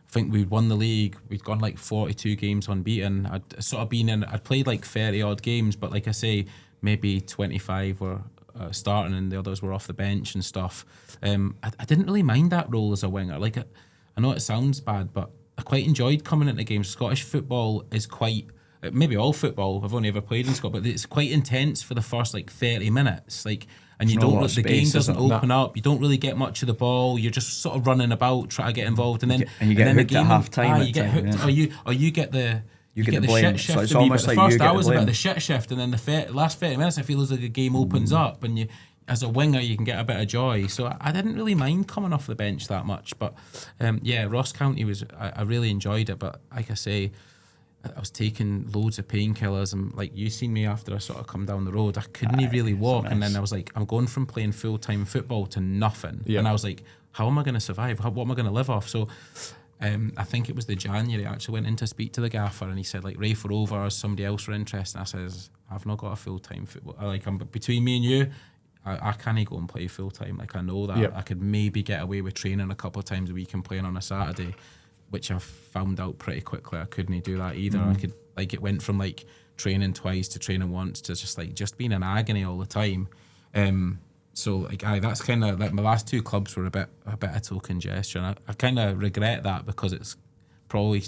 I think we'd won the league. We'd gone 42 games unbeaten. I'd sort of been in. I'd played 30 odd games, but like I say, maybe 25 were starting and the others were off the bench and stuff. I didn't really mind that role as a winger. I know it sounds bad, but I quite enjoyed coming into games. Scottish football is quite. Maybe all football. I've only ever played in Scotland, but it's quite intense for the first 30 minutes. And you don't. The game doesn't open up. You don't really get much of the ball. You're just sort of running about, trying to get involved, and then you get hooked the game at half time. You get hooked, or you get the. You get the blame. shit shift. So it's to me, almost but the like first you get hour was the blame. about the shit shift, and then the last 30 minutes, I feel as though the game opens up, and you, as a winger, you can get a bit of joy. So I didn't really mind coming off the bench that much. But Ross County was. I really enjoyed it. But like I say, I was taking loads of painkillers, and you seen me after I sort of come down the road, I couldn't really walk, and then I was I'm going from playing full-time football to nothing, and I was how am I going to survive? What am I going to live off? So I think it was the January I actually went in to speak to the gaffer, and he said Rafe were over, or somebody else were interested, and I says, I've not got a full-time football, I'm between me and you, I can't go and play full-time. I know that I could maybe get away with training a couple of times a week and playing on a Saturday, which I found out pretty quickly I couldn't do that either. I could it went from training twice to training once to just being in agony all the time. So that's kind of my last two clubs were a bit of token gesture, and I kind of regret that because it's probably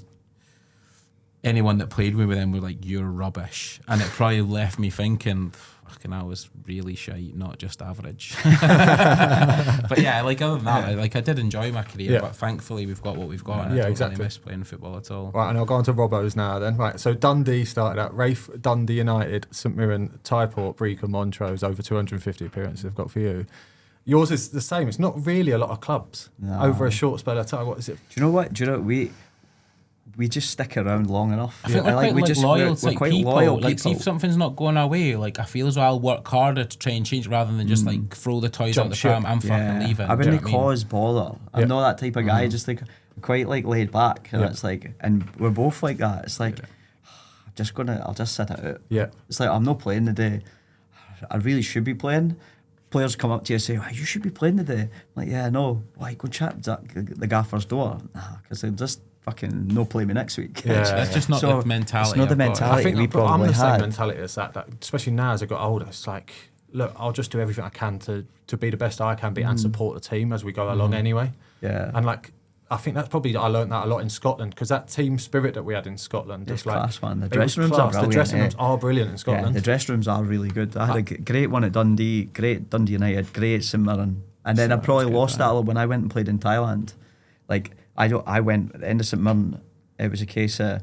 anyone that played with them were you're rubbish, and it probably left me thinking, fucking, I was really shite, not just average. But yeah, other than that, I did enjoy my career, but thankfully we've got what we've got, and I don't really miss playing football at all. Right, and I'll go on to Robbo's now then. Right, so Dundee started out, Rafe, Dundee United, St Mirren, Typort, Brecon, Montrose, over 250 appearances they've got for you. Yours is the same. It's not really a lot of clubs over a short spell of time. What is it? Do you know what? We just stick around long enough. I feel we're quite loyal people. See if something's not going our way, I feel as though I'll work harder to try and change rather than just throw the toys out the pram. I'm fucking leaving. I wouldn't cause bother. I'm not that type of guy. Just quite laid back, and it's and we're both like that. It's I'll just sit it out. Yeah. It's I'm not playing today. I really should be playing. Players come up to you and say, oh, you should be playing today. I'm yeah, no. Why? Go chat the gaffer's door. Nah, because they'll just fucking no play me next week. Yeah. That's just not the mentality. It's not the mentality I think we probably I'm the had. same mentality as that, especially now as I got older. It's look, I'll just do everything I can to be the best I can be and support the team as we go along anyway. Yeah. And I think that's probably, I learned that a lot in Scotland, because that team spirit that we had in Scotland, it's class, man. The it dressing was rooms are class. brilliant. The dressing rooms are brilliant in Scotland. Yeah, the dressing rooms are really good. I had a great one at Dundee, great Dundee United, great St Mirren, and then I probably lost that when I went and played in Thailand. I went at the end of St Mirren. It was a case of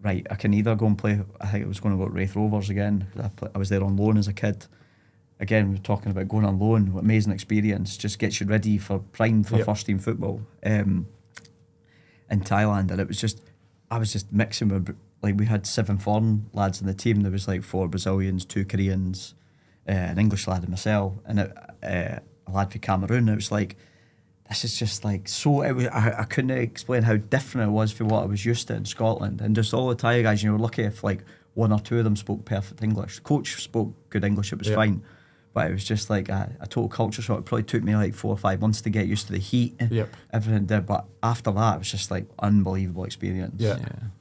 I can either go and play. I think it was going to go to Wraith Rovers again. I was there on loan as a kid. Again, we're talking about going on loan. Amazing experience. Just gets you ready for first team football. In Thailand, and I was just mixing with, we had 7 foreign lads in the team. There was 4 Brazilians, 2 Koreans, an English lad and myself, and a lad from Cameroon. It was this is just so. It was I couldn't explain how different it was from what I was used to in Scotland, and just all the Thai guys. You were lucky if one or two of them spoke perfect English. The coach spoke good English, it was fine. But it was just like a total culture shock. It probably took me like 4 or 5 months to get used to the heat, everything did. But after that, it was just like unbelievable experience. Yeah.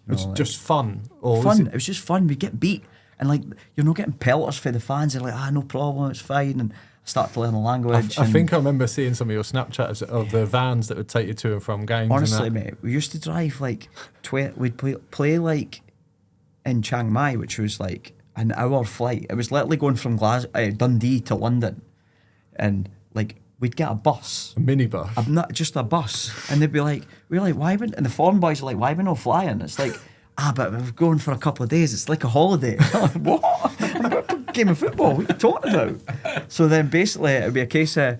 It's like, just fun. Or fun. It was just fun. We get beat, and like you're not getting pelters for the fans. They're like, no problem, it's fine. And I started to learn the language. I think I remember seeing some of your Snapchats of the vans that would take you to and from games. Honestly, mate, we used to drive like we'd play like in Chiang Mai, which was like an hour flight. It was literally going from Dundee to London, and like we'd get a bus, a minibus, not just a bus, and they'd be like, "We're like, why?" And the foreign boys are like, "Why we not flying?" It's like, but we're going for a couple of days. It's like a holiday. I'm like, what? I'm about a game of football. What are you talking about? So then basically it'd be a case of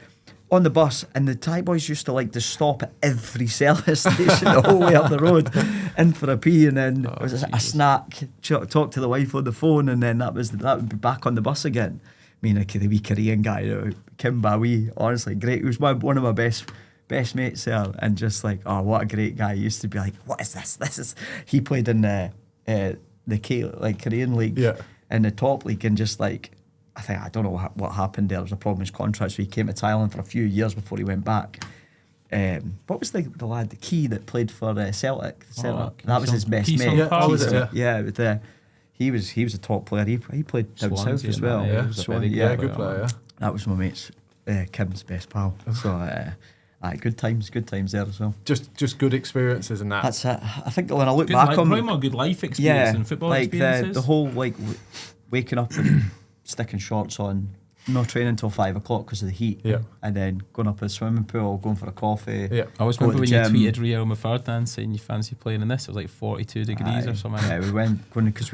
on the bus, and the Thai boys used to like to stop at every service station the whole way up the road, in for a pee, and then it was a snack, talk to the wife on the phone, and then that would be back on the bus again. Me and the wee Korean guy, Kim Bawi, honestly great. He was one of my best mates there, and just like, what a great guy. He used to be like, what is this? He played in the Korean league, in the top league, and just like, I don't know what happened there. There was a problem with his contract, so he came to Thailand for a few years before he went back. What was the lad, the Key that played for Celtic? That was his best mate. He was a top player. He played down south as well. Good player. Yeah. That was my mate's Kim's best pal. So good times there as well. Just good experiences and that. That's it. I think when I look back on probably more good life experience and football like experiences. The whole like waking up and sticking shorts on, not training until 5 o'clock because of the heat, and then going up to the swimming pool, going for a coffee. I always remember when you tweeted Real Ferdinand saying you fancy playing in this. It was like 42 degrees or something. Yeah, we went because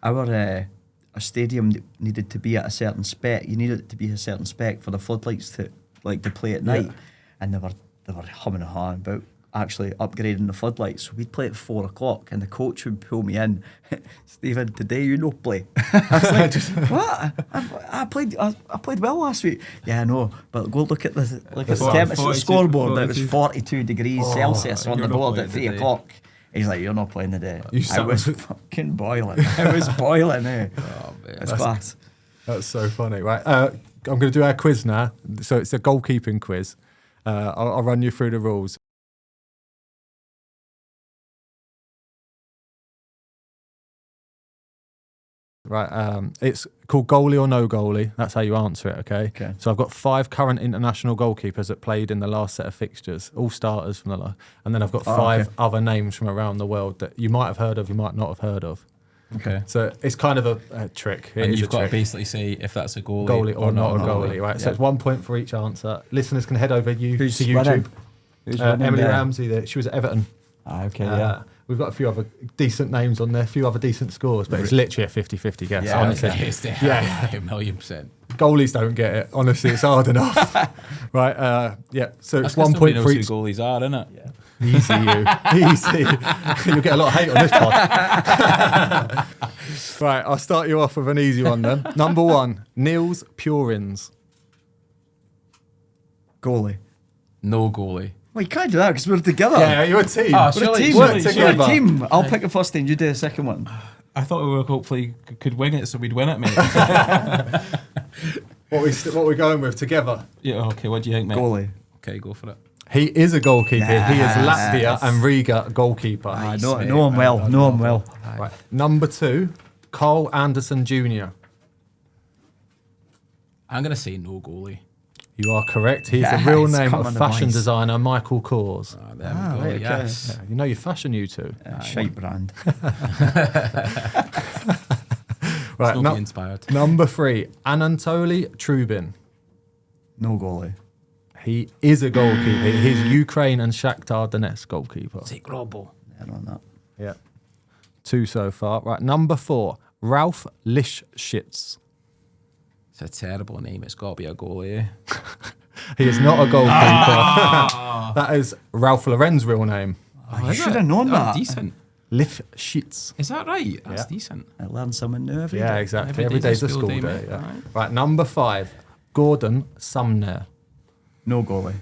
our stadium needed to be at a certain spec. You needed it to be a certain spec for the floodlights to play at night, and they were humming and hawing about actually upgrading the floodlights. So we'd play at 4 o'clock, and the coach would pull me in. Stephen, today you no play. I was like, what? I played well last week. Yeah, I know, but go look at the temperature, the scoreboard. It was 42 degrees Celsius on the board at 3 o'clock. He's like, you're not playing today. I was fucking boiling. I was boiling. Oh, man. That's class. That's so funny, right? I'm going to do our quiz now. So it's a goalkeeping quiz. I'll run you through the rules. Right, it's called goalie or no goalie. That's how you answer it, okay? So I've got 5 current international goalkeepers that played in the last set of fixtures, all starters from the last. And then I've got 5 other names from around the world that you might have heard of, you might not have heard of. Okay. So it's kind of a trick. And you've got to basically say if that's a goalie or not a goalie, right? So it's 1 point for each answer. Listeners can head over to YouTube. Emily Ramsey, she was at Everton. We've got a few other decent names on there, a few other decent scores, but it's literally a 50-50 guess, honestly. It's a 1,000,000%. Goalies don't get it. Honestly, it's hard enough. Right, so it's 1 point for each. Goalies are, isn't it? Yeah. Easy, you. Easy. You'll get a lot of hate on this pod. Right, I'll start you off with an easy one then. Number 1, Niels Purins. Goalie. No goalie. Well, you can't do that because we're together. Yeah, you're a team. We're a team. I'll pick the first team. You do the second one. I thought we were hopefully could wing it, so we'd win it, mate. What we're going with together? Yeah. Okay. What do you think, mate? Goalie. Okay, go for it. He is a goalkeeper. He is Latvia and Riga goalkeeper. I know him well. Know him well. Right. Number 2, Carl Anderson Jr. I'm gonna say no goalie. You are correct. He's the real name of fashion designer Michael Kors. There we go. Right, yes. Yeah, you know your fashion, you two. Shite brand. Right, inspired. Number 3, Anatoly Trubin. No goalie. He is a goalkeeper. He's Ukraine and Shakhtar Donetsk goalkeeper. Take Robbo. I don't know. Yeah. 2 so far. Right, number 4, Ralph Lishschitz. It's a terrible name. It's got to be a goalie. He is not a goalkeeper. That is Ralph Lauren's real name. You should have known that. Decent. Lifshitz. Is that right? That's decent. I learn something new every day. Yeah, exactly. Every day's a school day. Yeah. Right, number 5, Gordon Sumner. No goalie.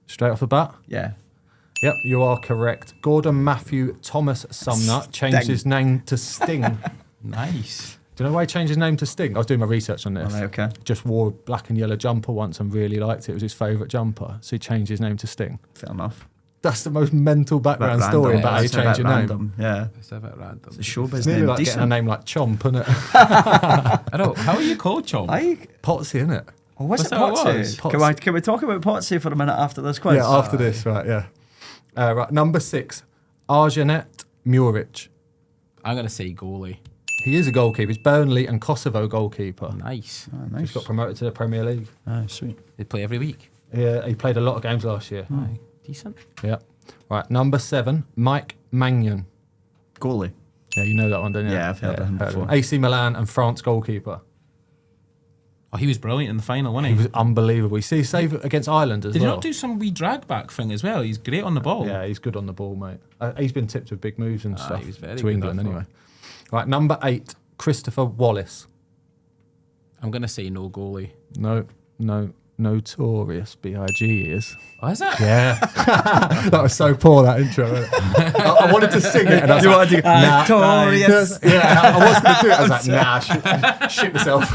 Straight off the bat? Yeah. Yep, you are correct. Gordon Matthew Thomas Sumner changed his name to Sting Nice. Do you know why he changed his name to Sting? I was doing my research on this. Right, okay. Just wore a black and yellow jumper once and really liked it. It was his favourite jumper. So he changed his name to Sting. Fair enough. That's the most mental background story about how you change your name. Random. Yeah. It's a bit random. It's a showbiz It's nearly name. like Decent. getting a name like Chomp, isn't it? I don't. How are you called, Chom? Potsy, isn't it? Oh, what's That's it, how it Potsy? was. Can we talk about Potsy for a minute after this quiz? Yeah, after this, right, yeah. Right, number 6, Arjanet Muric. I'm gonna say goalie. He is a goalkeeper. He's Burnley and Kosovo goalkeeper. Nice. Oh, He's nice. got promoted to the Premier League. Ah, sweet. They play every week. Yeah, he played a lot of games last year. Aye, decent. Yeah. Right, number 7, Mike Magnan. Goalie. Yeah, you know that one, don't you? Yeah, I've heard of him before. AC Milan and France goalkeeper. Oh, he was brilliant in the final, wasn't He he? was unbelievable. You see, he saved against Ireland as Did he well. not do some wee drag back thing as well? He's great on the ball. Yeah, he's good on the ball, mate. He's been tipped with big moves and stuff he was very to good, England I thought. anyway. Right, number 8, Christopher Wallace. I'm gonna say no goalie. No, notorious B.I.G. is. Oh, is it? Yeah. That was so poor, that intro. Wasn't it? I wanted to sing it and I was like, Notorious. yeah, I was going to do it. I was like, nah, shit myself.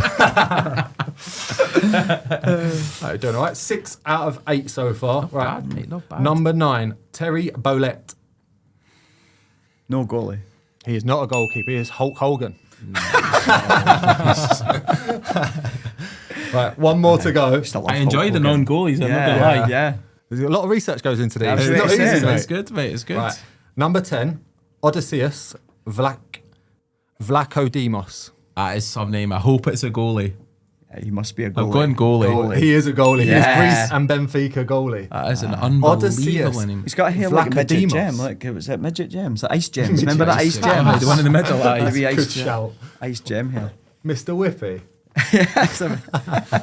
Right, doing all right. 6 out of 8 so far. Not Right. bad, mate. Not bad. Number 9, Terry Bolett. No goalie. He is not a goalkeeper. He is Hulk Hogan. Right, one more to go. I enjoy the non-goalies. I'm not gonna lie. Yeah. There's a lot of research goes into these. Yeah, It's not it's easy, it. mate. It's good, mate. It's good. Right. Number 10, Odysseus Vlachodimos. That is some name. I hope it's a goalie. Yeah, he must be a I'm goalie. going goalie. He is a goalie. Yeah. He is Greece and Benfica goalie. That is an unbelievable Odysseus. name. He's got a hair like a midget Vlachodimos. gem. Like, was it midget gems? The ice gems. Remember that ice Oh, gem? the one in the middle. That Maybe is. ice Good gem. shout. Ice gem hair. Mr. Whippy. Yeah.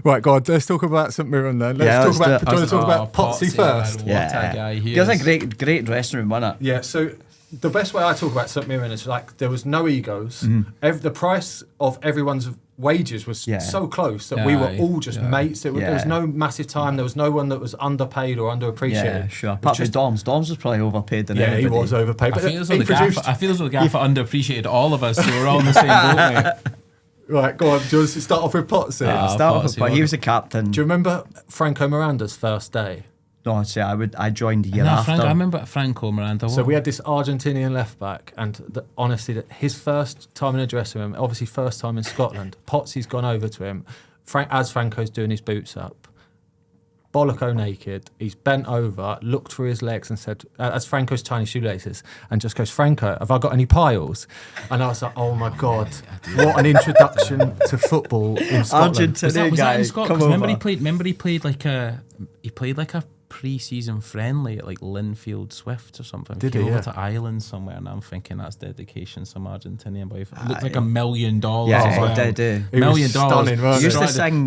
Right, go on. Let's talk about St Mirren then. Yeah, Let's talk let's about. Do you want to talk about Potsy first? What a guy he He has is. a great dressing room, wasn't it? Yeah. So the best way I talk about St Mirren is like there was no egos. Mm-hmm. The price of everyone's wages was Yeah. so close that we were Aye. all just Yeah. mates. There was Yeah. no massive time. There was no one that was underpaid or underappreciated. Yeah, sure. It was Apart from just- Doms. Doms was probably overpaid than Yeah, everybody. he was overpaid. I But feel as he though the produced. gaffer underappreciated all of us, so we're all in the same boat, mate. Right, go on. Do you want to start off with Potsy? Start off Potsy, with, but he was a captain. Do you remember Franco Miranda's first day? No, I'd say I joined the year No, after. I remember Franco Miranda. So we had this Argentinian left back, and honestly, his first time in a dressing room, obviously first time in Scotland. Potsy's gone over to him, as Franco's doing his boots up, bolloco naked. He's bent over, looked through his legs, and said, as Franco's tying his shoelaces, and just goes, "Franco, have I got any piles?" And I was like, "Oh my god, what an introduction to football in Scotland!" Was that guy, in Scotland? come 'Cause remember over. he played like a pre-season friendly at like Linfield Swift or something. Did Came he? over Yeah. to Ireland somewhere, and I'm thinking that's dedication. Some Argentinian boy looked like $1 million. Yeah, as well. did. He was $1 million. stunning, wasn't He used to Straight sing in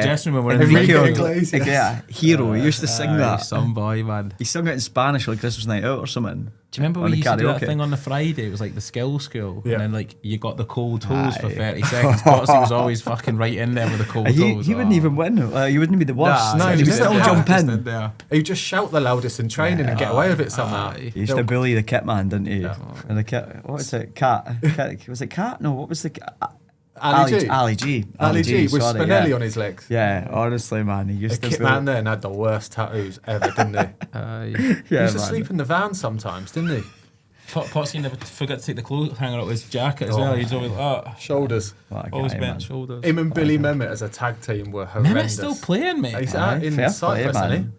the dressing room. We're in Enrique Linfield. Iglesias. Yeah, Hero. He used to sing that. Some boy, man. He sung it in Spanish like Christmas night out or something. Do you remember On we the used to do that karaoke. thing on the Friday? It was like the skill school, Yeah. and then like you got the cold toes for Aye. 30 seconds. Potsy was always fucking right in there with the cold toes. He wouldn't even win. He wouldn't be the worst. No, he he would was still there. jump Just in. there. He would just shout the loudest in training and get away with it somehow. Aye. He used to bully the kit man, didn't he? Yeah. And the kit, what was it? Cat? Was it Cat? No, what was the Ali G. Ali G. Ali G with sorry, Spinelli yeah. on his legs. Yeah, honestly, man, he The used to kit man then had the worst tattoos ever, didn't he? Aye. He Yeah, used to man. sleep in the van sometimes, didn't he? Potsy never forgot to take the clothes hanger out of his jacket as well. He's always Shoulders. What a always guy, bent man. shoulders. Him and Billy Mehmet as a tag team were horrendous. Mehmet's still playing, mate. He's Aye, out in fair play, Cyprus, isn't he? man.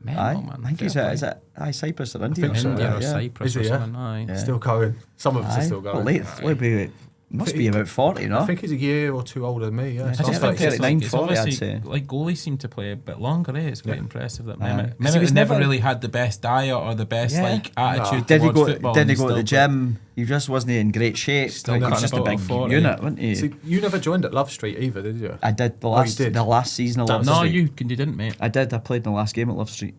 Mental, Aye, man. I think he's Fair at, play. Cyprus or India. think so, India or yeah. Cyprus Is or he, yeah? something. Aye. Yeah. Still going. Some of us are Aye. still going. Well, late, must be about 40, no? I think he's a year or two older than me, yeah. I So just I'm think 36. 39, 40, I'd obviously, say. like goalies seem to play a bit longer. It's quite impressive that Aye. Mehmet. 'Cause he Mehmet was never never- really had the best diet or the best Yeah. like attitude Did he towards go? football. Did and he go to the still gym? He just wasn't in great shape. Still Like, he was cutting just a about big 40. unit, wasn't he? See, you never joined at Love Street either, did you? I did you did? the last season of play. Love No, Street. you didn't, mate. I did. I played in the last game at Love Street.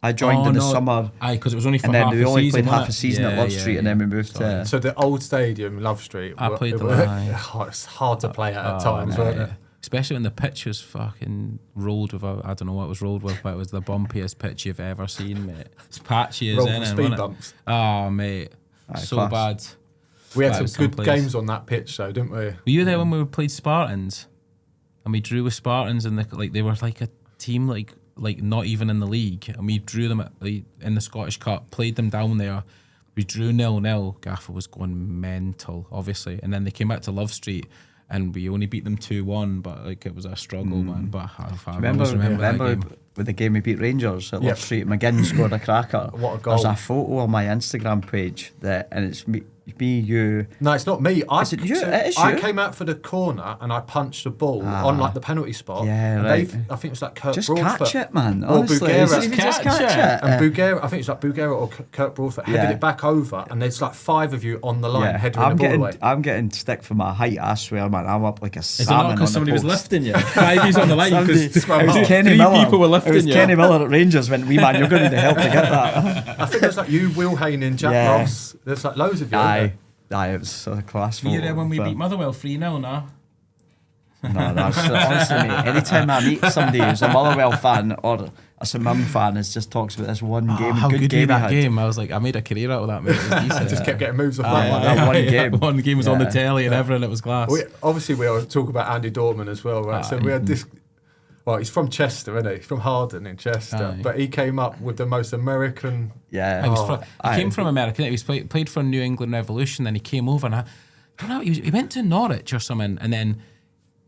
I joined in the summer, Aye, because it was only for and then half we a only season, played half wasn't a it? season at Yeah, Love yeah, Street, and then we moved Sorry. to. So the old stadium, Love Street, I played it the were- line. it's hard to play at Oh, times, mate. weren't it? Especially when the pitch was fucking rolled with I don't know what it was rolled with, but it was the bumpiest pitch you've ever seen, mate. It's patchy as Rolled with anything, speed wasn't it? bumps. Oh, mate. Aye, So class. bad. We had That was some good someplace. games on that pitch, though, didn't we? Were you there when we played Spartans? And we drew with Spartans, and they were like a team like not even in the league, and we drew them in the Scottish Cup. Played them down there. We drew 0-0. Gaffer was going mental, obviously, and then they came back to Love Street, and we only beat them 2-1. But like it was a struggle, man. But I Remember that game. with the game we beat Rangers at Yep. Love Street? McGinn scored a cracker. What a goal. There's a photo on my Instagram page and it's me, you. No, it's not me. Is it you? It is I you. came out for the corner and I punched the ball on like the penalty spot. Yeah, and right. I think it was like Kurt Just Broadfoot. catch it, man. Or Honestly, Bugera. If you just catch it. And Bugera, I think it's like Bugera or Kurt Broadfoot headed Yeah. it back over, and there's like 5 of you on the line heading I'm the ball getting away. I'm getting stick for my height. I swear, man. I'm up like a Is it salmon not on because the somebody was post. lifting you? 5 V's on the line Somebody- because it was Kenny 3 Miller. people were It lifting was you. Kenny Miller at Rangers went, wee man, you're going to need the help to get that. I think there's like you, Will Haynen, Jack Yeah. Ross. There's like loads of you. Aye, it was a class. Were you there when we photo, beat Motherwell 3-0 now? No, that's honestly, mate. Anytime I meet somebody who's a Motherwell fan or a St Mirren fan, it just talks about this one game. How good game was that he had. game? I was like, I made a career out of that, mate. It was decent. Just kept getting moves off Aye, that one. that one game. One game was on the Yeah. telly and everything. It was glass. Obviously, we all talk about Andy Dorman as well, right? So we had this. Well, he's from Chester, isn't he? He's from Harden in Chester, Aye. but he came up with the most American. Yeah. He, was Oh, he came from America. He was played for New England Revolution. Then he came over and I don't know. He went to Norwich or something, and then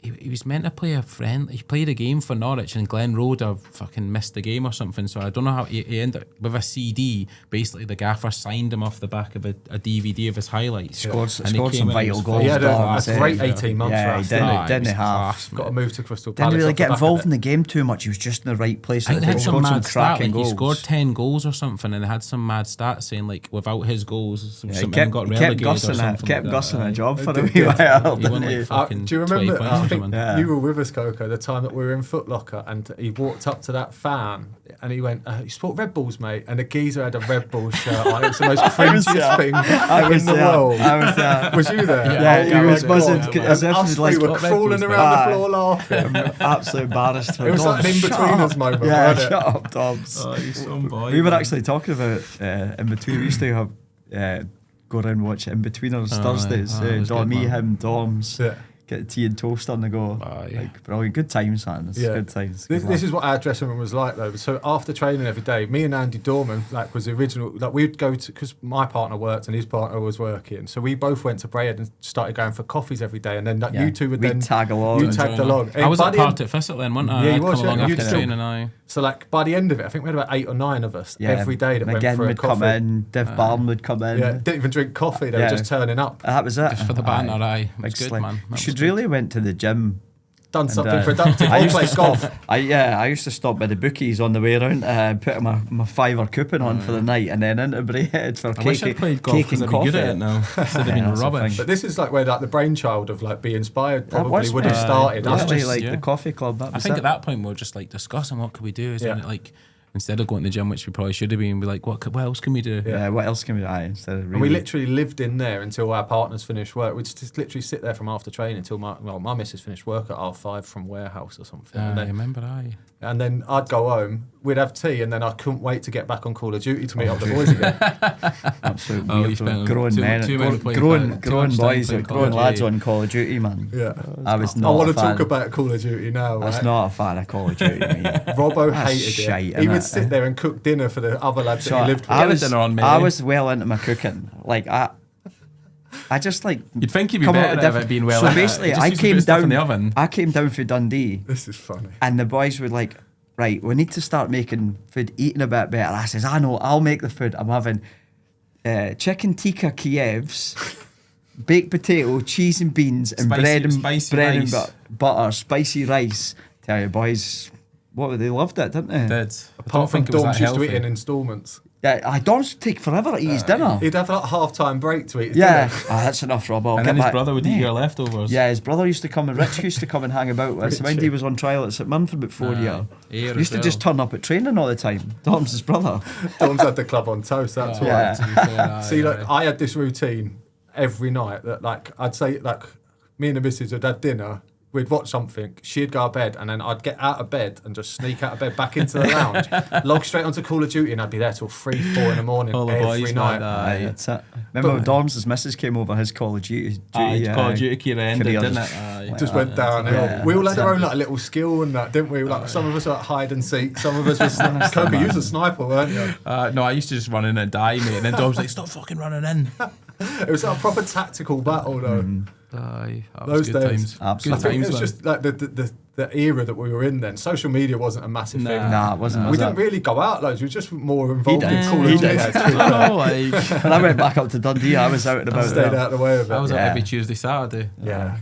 he was meant to play a friend. He played a game for Norwich, and Glenn Roeder fucking missed the game or something. So I don't know how he ended up with a CD. Basically, the gaffer signed him off the back of a DVD of his highlights. Scored And he some came in, vital was goals. He had a Dogs, great eh? 18 months Yeah, for he us. didn't, Aye, didn't it was have. class, Got to move to Crystal Didn't Palace. really off the get back of involved it. in the game too much. He was just in the right place. I think they had some Scored mad stat, cracking like he scored goals. 10 goals or something, and they had some mad stats saying like without his goals, Yeah, he something kept, got he kept relegated or gussing something. kept like gussing that. a job for He a did, wee yeah. while, He didn't won like he? fucking do you 20 remember? points or I think something. Yeah. you were with us, Coco, the time that we were in Foot Locker, and he walked up to that fan and he went, "You sport Red Bulls, mate?" And the geezer had a Red Bull shirt on. It was the most cringiest thing in the world. I was there. Was you there? Yeah, he Oh, was God. buzzing And as if he us was three like, were "Got Red crawling Bulls, around mate." the floor laughing. Absolutely embarrassed. It was like an in-betweeners moment, Yeah, wasn't it? shut up, Dobbs. Oh, he's some boy. We were man. actually talking about in between. We used to have go around and watch in betweeners Aye, Thursdays. it was Dom, good, me, man. him, Doms. Yeah. Get tea and toast on the go. Aye. Like brilliant, good times, man. It's Yeah. good times. This is what our dressing room was like, though. So after training every day, me and Andy Dorman, like, was the original. Like, we'd go to, because my partner worked and his partner was working, so we both went to Brayhead and started going for coffees every day. And then like, you two would We'd then tag along. You and tagged Enjoying along. it. I was by at the end- part at Thistle then, wasn't I? Yeah, I'd you was, come along yeah. after You'd still- training. I So like by the end of it, I think we had about 8 or 9 of us Yeah, every day that went McGinn for a would coffee. come in, Div Barn would come in. Yeah, didn't even drink coffee. They were Yeah. just turning up. That was it. just for the banter. Aye. Aye, it was Big good, sling. man. You That should was really went to the gym. Done and, something productive. I Or used to played stop. golf. I used to stop by the bookies on the way around, put my £5 coupon on for the night, and then into Brayhead for I wish I'd played golf cake because and I'd be coffee. good at it now instead of Yeah, being that's the rubbish. But this is like where like the brainchild of like Be Inspired That probably was would have me. started. Us Literally, just like yeah. the coffee club. That I was think it. at that point we were just like discussing what could we do. Yeah. And like instead of going to the gym, which we probably should have been, be like, what else can we do? Yeah, what else can we do? Instead of really, And we literally lived in there until our partners finished work. We'd just literally sit there from after training until my missus finished work at half 5 from warehouse or something. I And then, remember. and then I'd go home, we'd have tea, and then I couldn't wait to get back on Call of Duty to meet up with the boys again. absolute Oh, you weird spent grown too- men, too many playing grown too much time boys, playing Call grown of lads Duty. on Call of Duty, man. Yeah. I was I not want a to fan. talk about Call of Duty now. I was Right? not a fan of Call of Duty, mate. Robbo That's hated shite, it. He innit? would sit there and cook dinner for the other lads that So he lived with. I Get the was, dinner on, mate. I was well into my cooking. Like I just like. You'd think you'd be come up better with at different- it being well. So in it. basically, You just I used to put came stuff down in the oven. I came down for Dundee, This is funny. and the boys were like, "Right, we need to start making food, eating a bit better." I says, "I know, I'll make the food. I'm having chicken tikka Kievs." Baked potato, cheese and beans, and Spicy bread rice. and butter, spicy rice. Tell you boys, they loved it, didn't they? Did. I Apart don't from think it was that Dawn's used to healthy. eat in instalments. Yeah, I don't take forever to eat his dinner. He'd have like a half-time break to eat his Yeah, dinner. that's enough, Rob. I'll And get then his back. brother would eat Mate. your leftovers. Yeah, his brother used to come, and Rich used to come and hang about with us. When Richie. he was on trial at St Mirren for about 4 years. Here He as used to just well. turn up at training all the time. Tom's his brother. Dawn's had the club on toast, that's Oh, why. Yeah. to be fair, aye, See, like, aye. I had this routine every night that, like, I'd say, like, me and the missus would have dinner, we'd watch something, she'd go to bed, and then I'd get out of bed and just sneak out of bed back into the lounge, log straight onto Call of Duty, and I'd be there till 3, 4 in the morning All the every boys, night. man, That's it. Remember when Dorms' missus came over, his Call of Duty Call of Duty career ended, career didn't just- it? Aye. Just went downhill. Yeah, We all had that's our own it. like little skill and that, didn't we? Like some of us were at hide and seek, some of us were Coca, you was a sniper, weren't you? No, I used to just run in and die, mate. And then Dom's like, stop fucking running in. It was like a proper tactical battle though. Aye, that Those was good days. times. Absolutely. I think it Good was times, just like the era that we were in then. Social media wasn't a massive thing. Nah, it wasn't. We was didn't it? really go out loads. We were just more involved in did. Call He of Duty. did. man. like, When I went back up to Dundee, I was out and about Stayed there. out of the way of it. I was up Yeah. every Tuesday, Saturday. Yeah.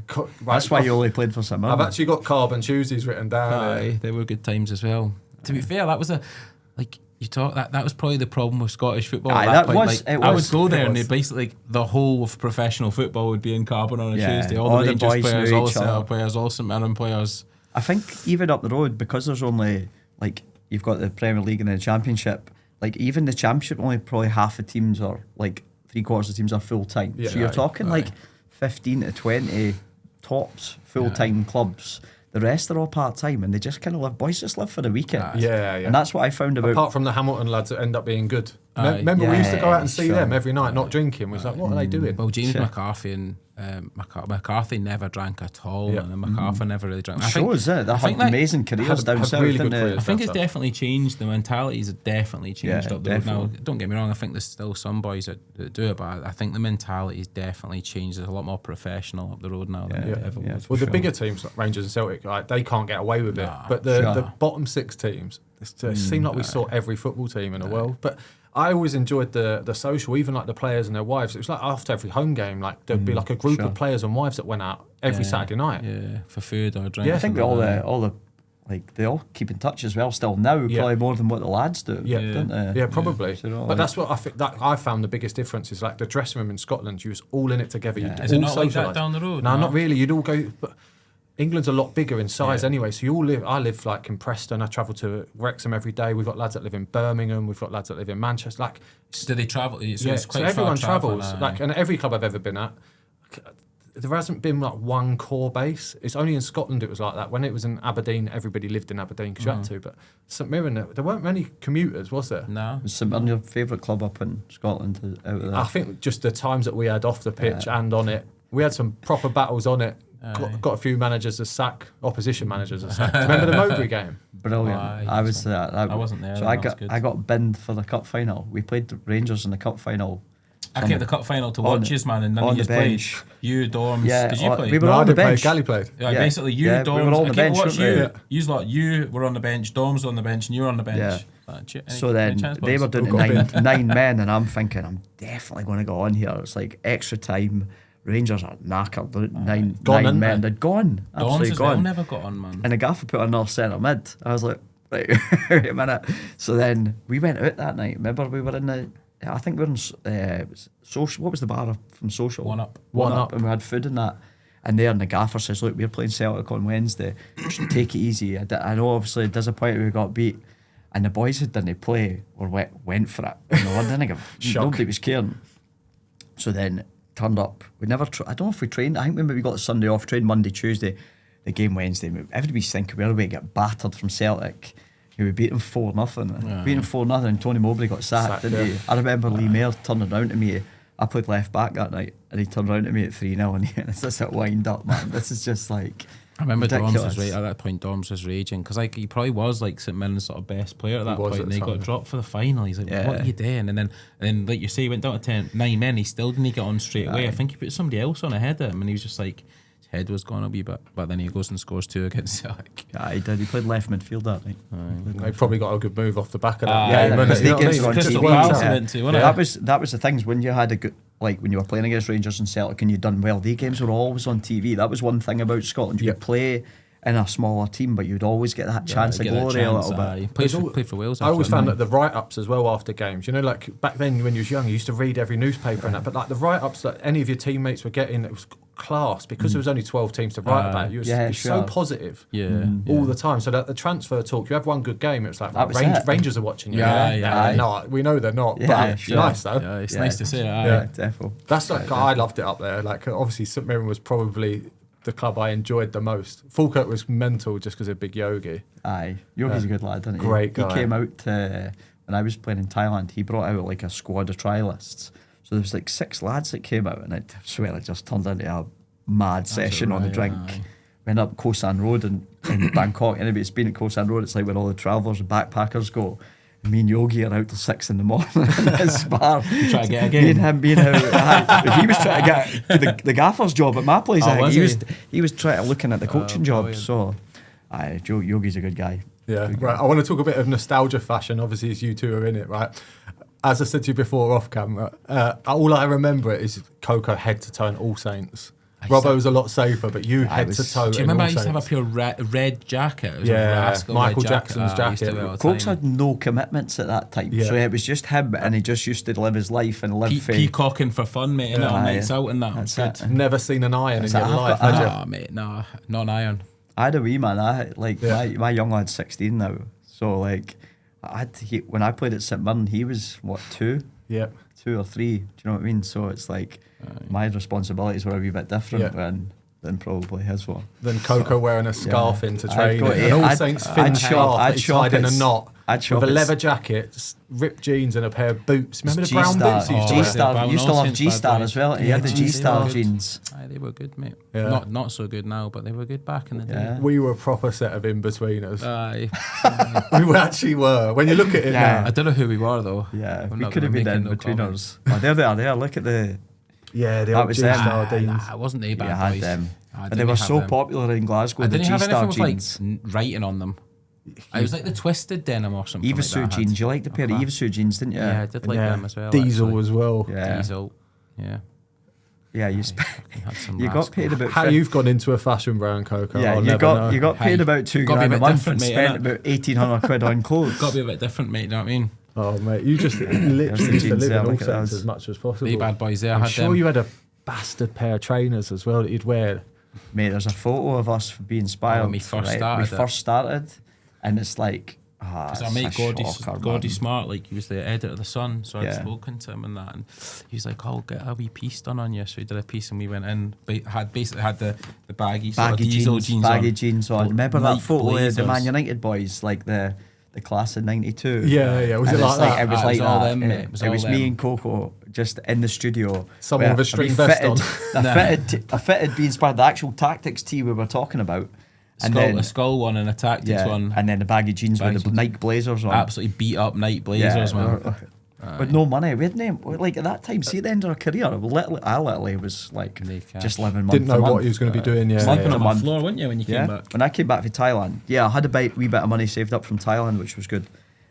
That's why you only played for St. I've Mirren. actually got Carbon Tuesdays written down. Aye, they were good times as well. To be fair, that was you talk that was probably the problem with Scottish football. Aye, at that point. was- Like, it I was. would go there It and was. they'd basically the whole of professional football would be in Carbon on a Yeah, Tuesday. All all the the Rangers boys players, knew all the each other. Celtic players, all St Mirren players. I think even up the road, because there's only, like, you've got the Premier League and the Championship, like, even the Championship, only probably half the teams are, like, 3/4 of the teams are full time. Yeah. So you're Aye, talking, like, 15 to 20 tops full time clubs. The rest are all part time, and they just kind of live. Boys just live for the weekend. Yeah. And that's what I found about. Apart from the Hamilton lads that end up being good. Aye. Remember, we used to go out and Yeah, see sure. them every night, not drinking. We was like, what are they doing? Well, James Sure. McCarthy and McCarthy never drank at all, Yeah. and McCarthy never really drank. shows it. They I think had that- amazing careers down had south, really didn't good they? careers. I think it's That's it. definitely changed. The mentalities have definitely changed Yeah, up the road. Now, definitely. don't get me wrong. I think there's still some boys that do it, but I think the mentality's definitely changed. There's a lot more professional up the road now than Yeah, it ever yeah. was. Well, the Sure. bigger teams, like Rangers and Celtic, like, they can't get away with it. Nah, But the sure. bottom 6 teams, it seemed like we saw every football team in the world. But I always enjoyed the social, even like the players and their wives. It was like after every home game, like there'd be like a group sure. of players and wives that went out every Saturday night. Yeah, for food or drink. Yeah, I think something all like the like they all keep in touch as well still now, Yeah. probably more than what the lads do. Yeah. Don't they? Yeah, probably. So they're all But like- that's what I think that I found the biggest difference is like the dressing room in Scotland. You was all in it together. You'd Is it all not like that socialise. down the road? No, No? not really. You'd all go. But England's a lot bigger in size Yeah. anyway. So you all live. I live like in Preston. I travel to Wrexham every day. We've got lads that live in Birmingham. We've got lads that live in Manchester. Like, Do they travel? So yeah. it's So quite far everyone travelling, travels. Like, and every club I've ever been at. There hasn't been like one core base. It's only in Scotland it was like that. When it was in Aberdeen, everybody lived in Aberdeen because you had to. But St Mirren, there weren't many commuters, was there? No. Was St Mirren your favourite club up in Scotland out of I there? think just the times that we had off the pitch and on it, we had some proper battles on it. Got a few managers to sack, opposition managers to sack. Remember the Mowbray game? Brilliant. Aye, I was there. I wasn't there, So that was good. I got binned for the cup final. We played the Rangers in the cup final. I came to the cup final to on watch the- you, man, and none on of you the played. bench. You, Dorms, Yeah, did you play? we were No, on I the didn't play. bench. Gally played. Yeah, Yeah. basically you, Yeah, we Dorms. were all on I the came bench, to watch weren't you. we? You were on the bench, Dorms were on the bench, and you were on the bench. Yeah. Any- So then any chance, they boys? were down to We've got nine men, and I'm thinking I'm definitely going to go on here. It's like extra time. Rangers are knackered. Nine Gone, men. innit? They're gone. Dorms Absolutely as well gone. never got on, man. And the gaffer put another centre mid. I was like, right, wait a minute. So then we went out that night. Remember, we were in the, I think we were in social. What was the bar from social? One Up. One One up, Up. and we had food and that. And there, and the gaffer says, "Look, we're playing Celtic on Wednesday. Just take it easy." I know, obviously, disappointed we got beat. And the boys who didn't play went for it. You know, I didn't give. Shock. Nobody was caring. So then turned up. We never. I don't know if we trained. I think maybe we got Sunday off. Trained Monday, Tuesday. The game Wednesday. Everybody's thinking we're going to get battered from Celtic. We beat them 4-0. Beat them 4-0, and Tony Mowbray got sacked, didn't he? I remember Lee Mayer turning around to me. I played left back that night, and he turned around to me at 3-0, and it's just a wind up, man. This is just like. I remember Dorms ridiculous. was right at that point. Dorms was raging because like he probably was like St Mirren's sort of best player at that was point, at and the he time. got dropped for the final. He's like, Yeah. "What are you doing?" And then like you say, he went down to 9 men. He still didn't get on straight away. I think he put somebody else on ahead of him, and he was just like his head was gone a wee bit. But then he goes and scores 2 against Celtic. Yeah, he did. He played left midfield that night. They probably got a good move off the back of that. Yeah, game, because innit? they You know get what I mean? on Crystal TV. Palace Yeah. went to, wasn't it? That was the things when you had a good, like when you were playing against Rangers and Celtic and you'd done well. The games were always on TV. That was one thing about Scotland. You could play in a smaller team, but you'd always get that chance of Get that glory a chance, little aye. bit. Played for Wales. I always after found that. that the write-ups as well after games, you know, like back then when you was young, you used to read every newspaper and that, but like the write-ups that any of your teammates were getting, it was class because there was only 12 teams to write about. You was Yeah, so sure. positive Yeah. all the time. So that the transfer talk, you have one good game, it was like That was Rangers, it. Rangers are watching you. Yeah, they're yeah. not. We know they're not. Yeah, but it's sure. nice though. Yeah, it's Yeah. nice to say. Aye. Yeah. Defo. That's like I loved it up there. Like obviously St Mirren was probably the club I enjoyed the most. Falkirk was mental just because of Big Yogi. Aye, Yogi's a good lad, isn't he? Great guy. He came out when I was playing in Thailand. He brought out like a squad of trialists. So there was like 6 lads that came out, and I swear it just turned into a mad session on the drink. Went up Koh San Road in Bangkok. Anybody's been at Koh San Road, it's like where all the travellers and backpackers go. And me and Yogi are out till 6 in the morning in this bar. You try to get a game? Me and him being out. He was trying to get to the gaffer's job at my place. Oh, he was trying to looking at the coaching job. brilliant. So, Yogi's a good guy. Yeah, right. I want to talk a bit of nostalgia fashion, obviously, as you two are in it, right? As I said to you before off camera, all I remember is Coco head to toe in All Saints. Robbo was a lot safer, but you head to toe. Do you remember I used to have a pure red jacket? It was a rascal Michael red Jackson's I used to jacket. wear all the Cokes time. had no commitments at that time, so it was just him, and he just used to live his life and live for. Peacocking for fun, mate, and on nights out and that. That's Good. it. Never seen an iron in your I've life, got- had you? Nah, mate, nah, not an iron. I had a wee man. My young lad's 16 now, so like when I played at St Mirren, he was what 2 Yep. or 3. Do you know what I mean? So it's like my responsibilities were a wee bit different than probably his one. Then Coco wearing a scarf into I'd training. go- And All I'd- Saints I'd fin shop- scarf I'd that he shop tied in a at- knot. I'd shop With a at- leather jacket, just ripped jeans and a pair of boots. Remember the brown G-Star, boots he used to yeah. wear? G-Star. Brown You still have nonsense, G-Star bad boy. as well. He Yeah, had the G-Star. G-Star Good. jeans. Aye, they were good, mate. Yeah. Not so good now, but they were good back in the day. Yeah. We were a proper set of in-betweeners. Aye. We actually were. When you look at it Yeah. now. I don't know who we were though. Yeah, I'm we not could have gonna been make in no between comments. us. Oh, there they are. There, look at the. Yeah, the That old was them. G-Star Nah, jeans. it wasn't the You bad had boys. them, I and they didn't were have so them. popular in Glasgow. I The didn't have G-Star anything with jeans. like writing on them. It was like the twisted denim or something. Evasu like that I had. jeans. You liked the pair of Evasu jeans, didn't you? Yeah, I did like them as well. Diesel actually. as well. Yeah. Diesel. Yeah. Yeah, you Had some you got rascals. paid about. How you've gone into a fashion brand, Coco? Yeah, I'll you never got know. you got paid Hey, about £2 gotta be a grand a bit month different, and mate, spent innit? about 1,800 quid on clothes. Got to be a bit different, mate. You know what I mean? Oh, mate, you just literally There's the used to jeans live there, in All look at Saints those. as much as possible. The bad boys there. I'm had sure them. you had a bastard pair of trainers as well that you'd wear. Mate, there's a photo of us being inspired. when we first started We it. first started, and it's like, Because our it's mate a Gordy, shocker, Gordy man. Smart, like he was the editor of the Sun, so I'd Yeah. spoken to him and that, and he was like, "Oh, get a wee piece done on you." So he did a piece, and we went in. Basically had the baggy sort of Baggy diesel jeans, baggy on. jeans on. Remember Light that photo of the blazers. Man United boys, like the class of '92? Yeah. Was And it it's like that? It was Ah, it like was all that. them, mate. It It was was all me them. and Coco just in the studio. Someone where with a string we vest fitted- on. I fitted being inspired the actual tactics tee we were talking about, and A skull one and a tactics one. and then the baggy jeans Baggy with the jeans. Nike blazers on. Absolutely beat up night blazers, man. With no money, we had name like at that time. See, at the end of our career, I literally was like Made cash. just living month Didn't to know month. what he was going to be doing. Yeah, Sleeping yeah. on a my month. floor, weren't you, when you Yeah, came back? when I came back from Thailand, I had a wee bit of money saved up from Thailand, which was good.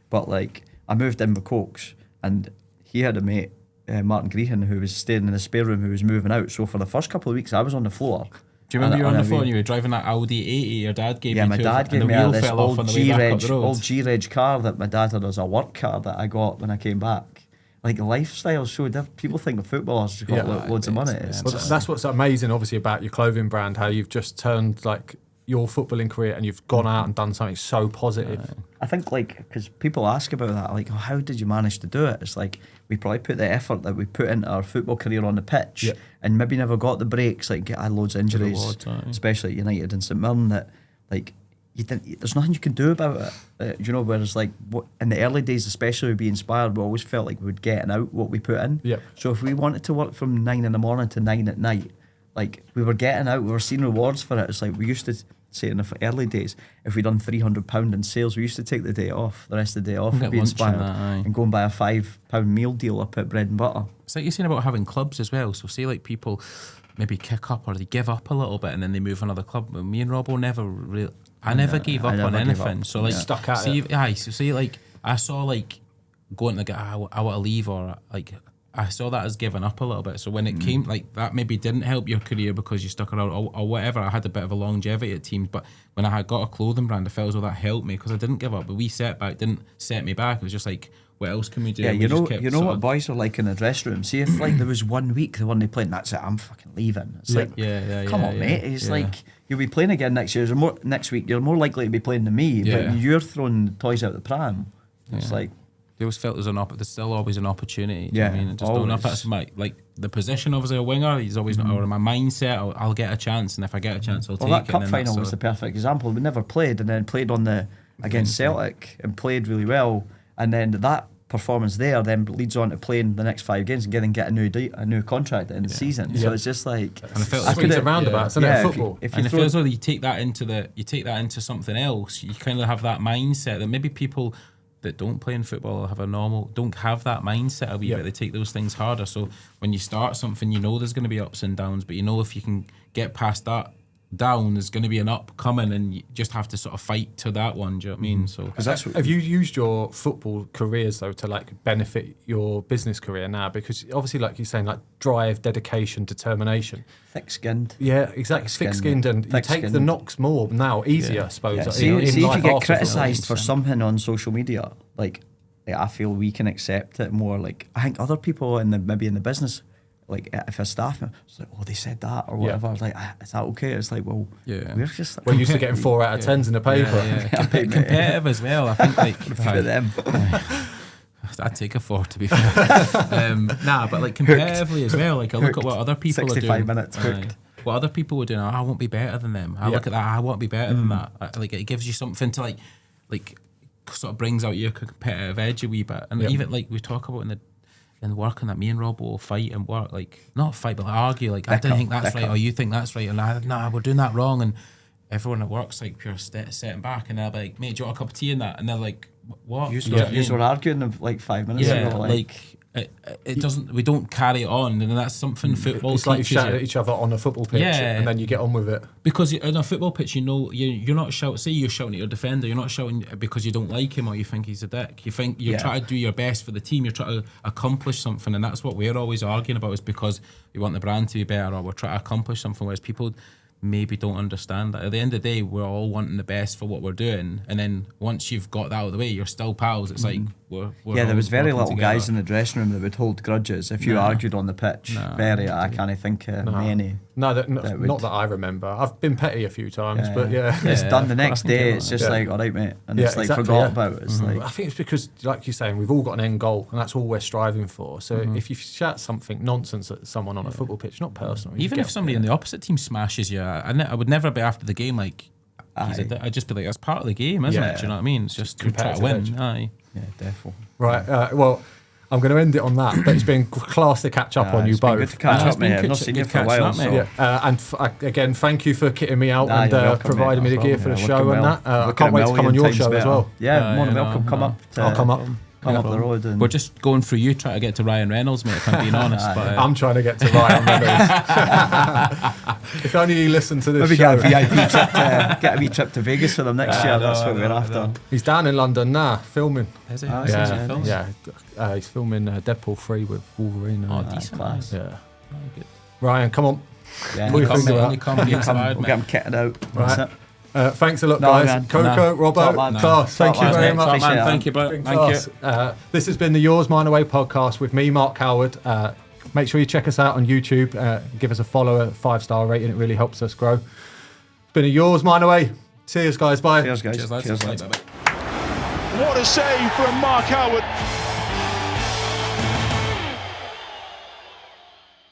But like, I moved in with Cokes, and he had a mate, Martin Grehan, who was staying in the spare room, who was moving out. So for the first couple of weeks, I was on the floor. Do you remember you were on the a phone? wee- You were driving that Audi 80. Your dad gave Yeah, you my to, dad gave and me the wheel this fell off on old the way back up G-Reg, the road. old G-Reg car that my dad had as a work car that I got when I came back. Like, the lifestyle's so different. People think of footballers have got Yeah, loads of money. yeah, It's Well, just- that's what's amazing, obviously, about your clothing brand. How you've just turned like your footballing career and you've gone out and done something so positive. I think, like, because people ask about that, like, oh, how did you manage to do it? It's like, we probably put the effort that we put into our football career on the pitch, Yeah. and maybe never got the breaks. Like, I had loads of injuries, Rewards, aye. especially at United and St Mirren, that, like, you didn't, there's nothing you can do about it. You know, whereas, like, in the early days, especially with being inspired, we always felt like we would get out what we put in. Yeah. So if we wanted to work from 9 in the morning to 9 at night, like, we were getting out, we were seeing rewards for it. It's like, we used to say in the early days, if we'd done £300 in sales, we used to take the day off, the rest of the day off, Get and be lunch and inspired, that, aye. and go and buy a £5 meal deal up at Bread and Butter. It's like you're saying about having clubs as well. So say like people maybe kick up or they give up a little bit and then they move another club. But me and Robbo never really. I never gave up I on never gave anything. up. So like Stuck at see, it. aye. So say like I saw like going to get I want to leave or like I saw that as giving up a little bit. So when it came like that maybe didn't help your career because you stuck around or whatever. I had a bit of a longevity at teams, but when I had got a clothing brand, I felt as though that helped me because I didn't give up. But we setback didn't set me back. It was just like, what else can we do? Yeah, And we you just know, kept you know sort what of- boys are like in the dressing room. See if like there was 1 week the one they played, and that's it. I'm fucking leaving. It's like, Yeah, come yeah, on, yeah, mate. It's yeah. like you'll be playing again next year. Next week, you're more likely to be playing than me. Yeah. But you're throwing toys out the pram. It's Yeah. like, They always felt there's still always an opportunity. Do you know what I mean? I just don't know if that's the position of as a winger. He's always not, or my mindset. I'll get a chance, and if I get a chance, I'll take it. Well, that cup final was the perfect example. We never played, and then played against Celtic and played really well, and then that performance there then leads on to playing the next 5 games and get a new contract in the season. So it's just like, and it felt swings around about, isn't it? Football. If you feel as though you take that into something else, you kind of have that mindset that maybe people that don't play in football or don't have that mindset a wee bit. They take those things harder. So when you start something, you know there's going to be ups and downs, but you know if you can get past that down, there's going to be an up coming, and you just have to sort of fight to that one. Do you know what I mean? So have you used your football careers though to like benefit your business career now? Because obviously, like you're saying, like drive, dedication, determination, thick-skinned. Yeah, exactly. Thick-skinned, and you take the knocks more now, easier, I suppose. Yeah. See if you get criticised for something on social media, like I feel we can accept it more. Like I think other people maybe in the business, like if a staff member, it's like, oh, they said that or whatever. It's like, is that okay? It's like, well, we're just like, we're used to getting 4 out of 10s in the paper. Competitive as well. I think like for them. I'd take a 4 to be fair. But like competitively as well. Like I look at what other people are doing. 65 minutes hooked. What other people are doing, I won't be better than them. I look at that, I want to be better than that. Like it gives you something to like sort of brings out your competitive edge a wee bit. And even like we talk about in working that me and Robb will fight and work, like not fight but like argue, like I don't think that's right or you think that's right, and nah, we're doing that wrong, and everyone at work's like pure setting back, and they're like, mate, do you want a cup of tea in that? And they're like, what? You were arguing like 5 minutes ago. Like it doesn't, we don't carry it on, and that's something football it's like you shout at you. each other on a football pitch and then you get on with it. Because in a football pitch, you're not shouting, say you're shouting at your defender, you're not shouting because you don't like him or you think he's a dick. You think you're trying to do your best for the team, you're trying to accomplish something, and that's what we're always arguing about, is because we want the brand to be better or we're trying to accomplish something, whereas people maybe don't understand that. At the end of the day, we're all wanting the best for what we're doing, and then once you've got that out of the way, you're still pals. It's like we're there was very little guys in the dressing room that would hold grudges if you argued on the pitch. I can't think of many. Not that I remember. I've been petty a few times, but it's done the next day. It's just like, all right, mate, and it's like forgot about it. It's like, I think it's because, like you're saying, we've all got an end goal, and that's all we're striving for. So if you shout something nonsense at someone on a football pitch, not personal. Even if somebody in the opposite team smashes you, I would never be after the game like, I'd just be like, that's part of the game, isn't it? Do you know what I mean? It's just you're trying to win. Aye. Yeah, definitely. Right. Well, I'm going to end it on that. But it's been class to catch up on you both. Good to catch up, mate. I've not seen you for a while. Again, thank you for kitting me out and providing me the gear for the show and that. I can't wait to come on your show as well. Yeah, more than welcome. Come up. I'll come up. Come up the road. And we're just going through you trying to get to Ryan Reynolds, mate, if I'm being honest. But I'm trying to get to Ryan Reynolds. If only you listen to this show. Get a wee trip to Vegas for them next year. That's what we're after. He's down in London now, filming. Is he? He's filming Deadpool 3 with Wolverine. Decent. Class. Yeah. Oh, good. Ryan, come on. Yeah, what do you think of that? We'll get him kitted out. Right. Thanks a lot, guys. Coco, Robbo, class. Thank you very much. Thank you, bro. Thank you. This has been the Yours Mine Away podcast with me, Mark Howard. Make sure you check us out on YouTube. Give us a follow, a 5-star rating. It really helps us grow. It's been a Yours Mine Away. Cheers, guys. Bye. Cheers, guys. Cheers, lads. Cheers, lads. bye. What a save from Mark Howard.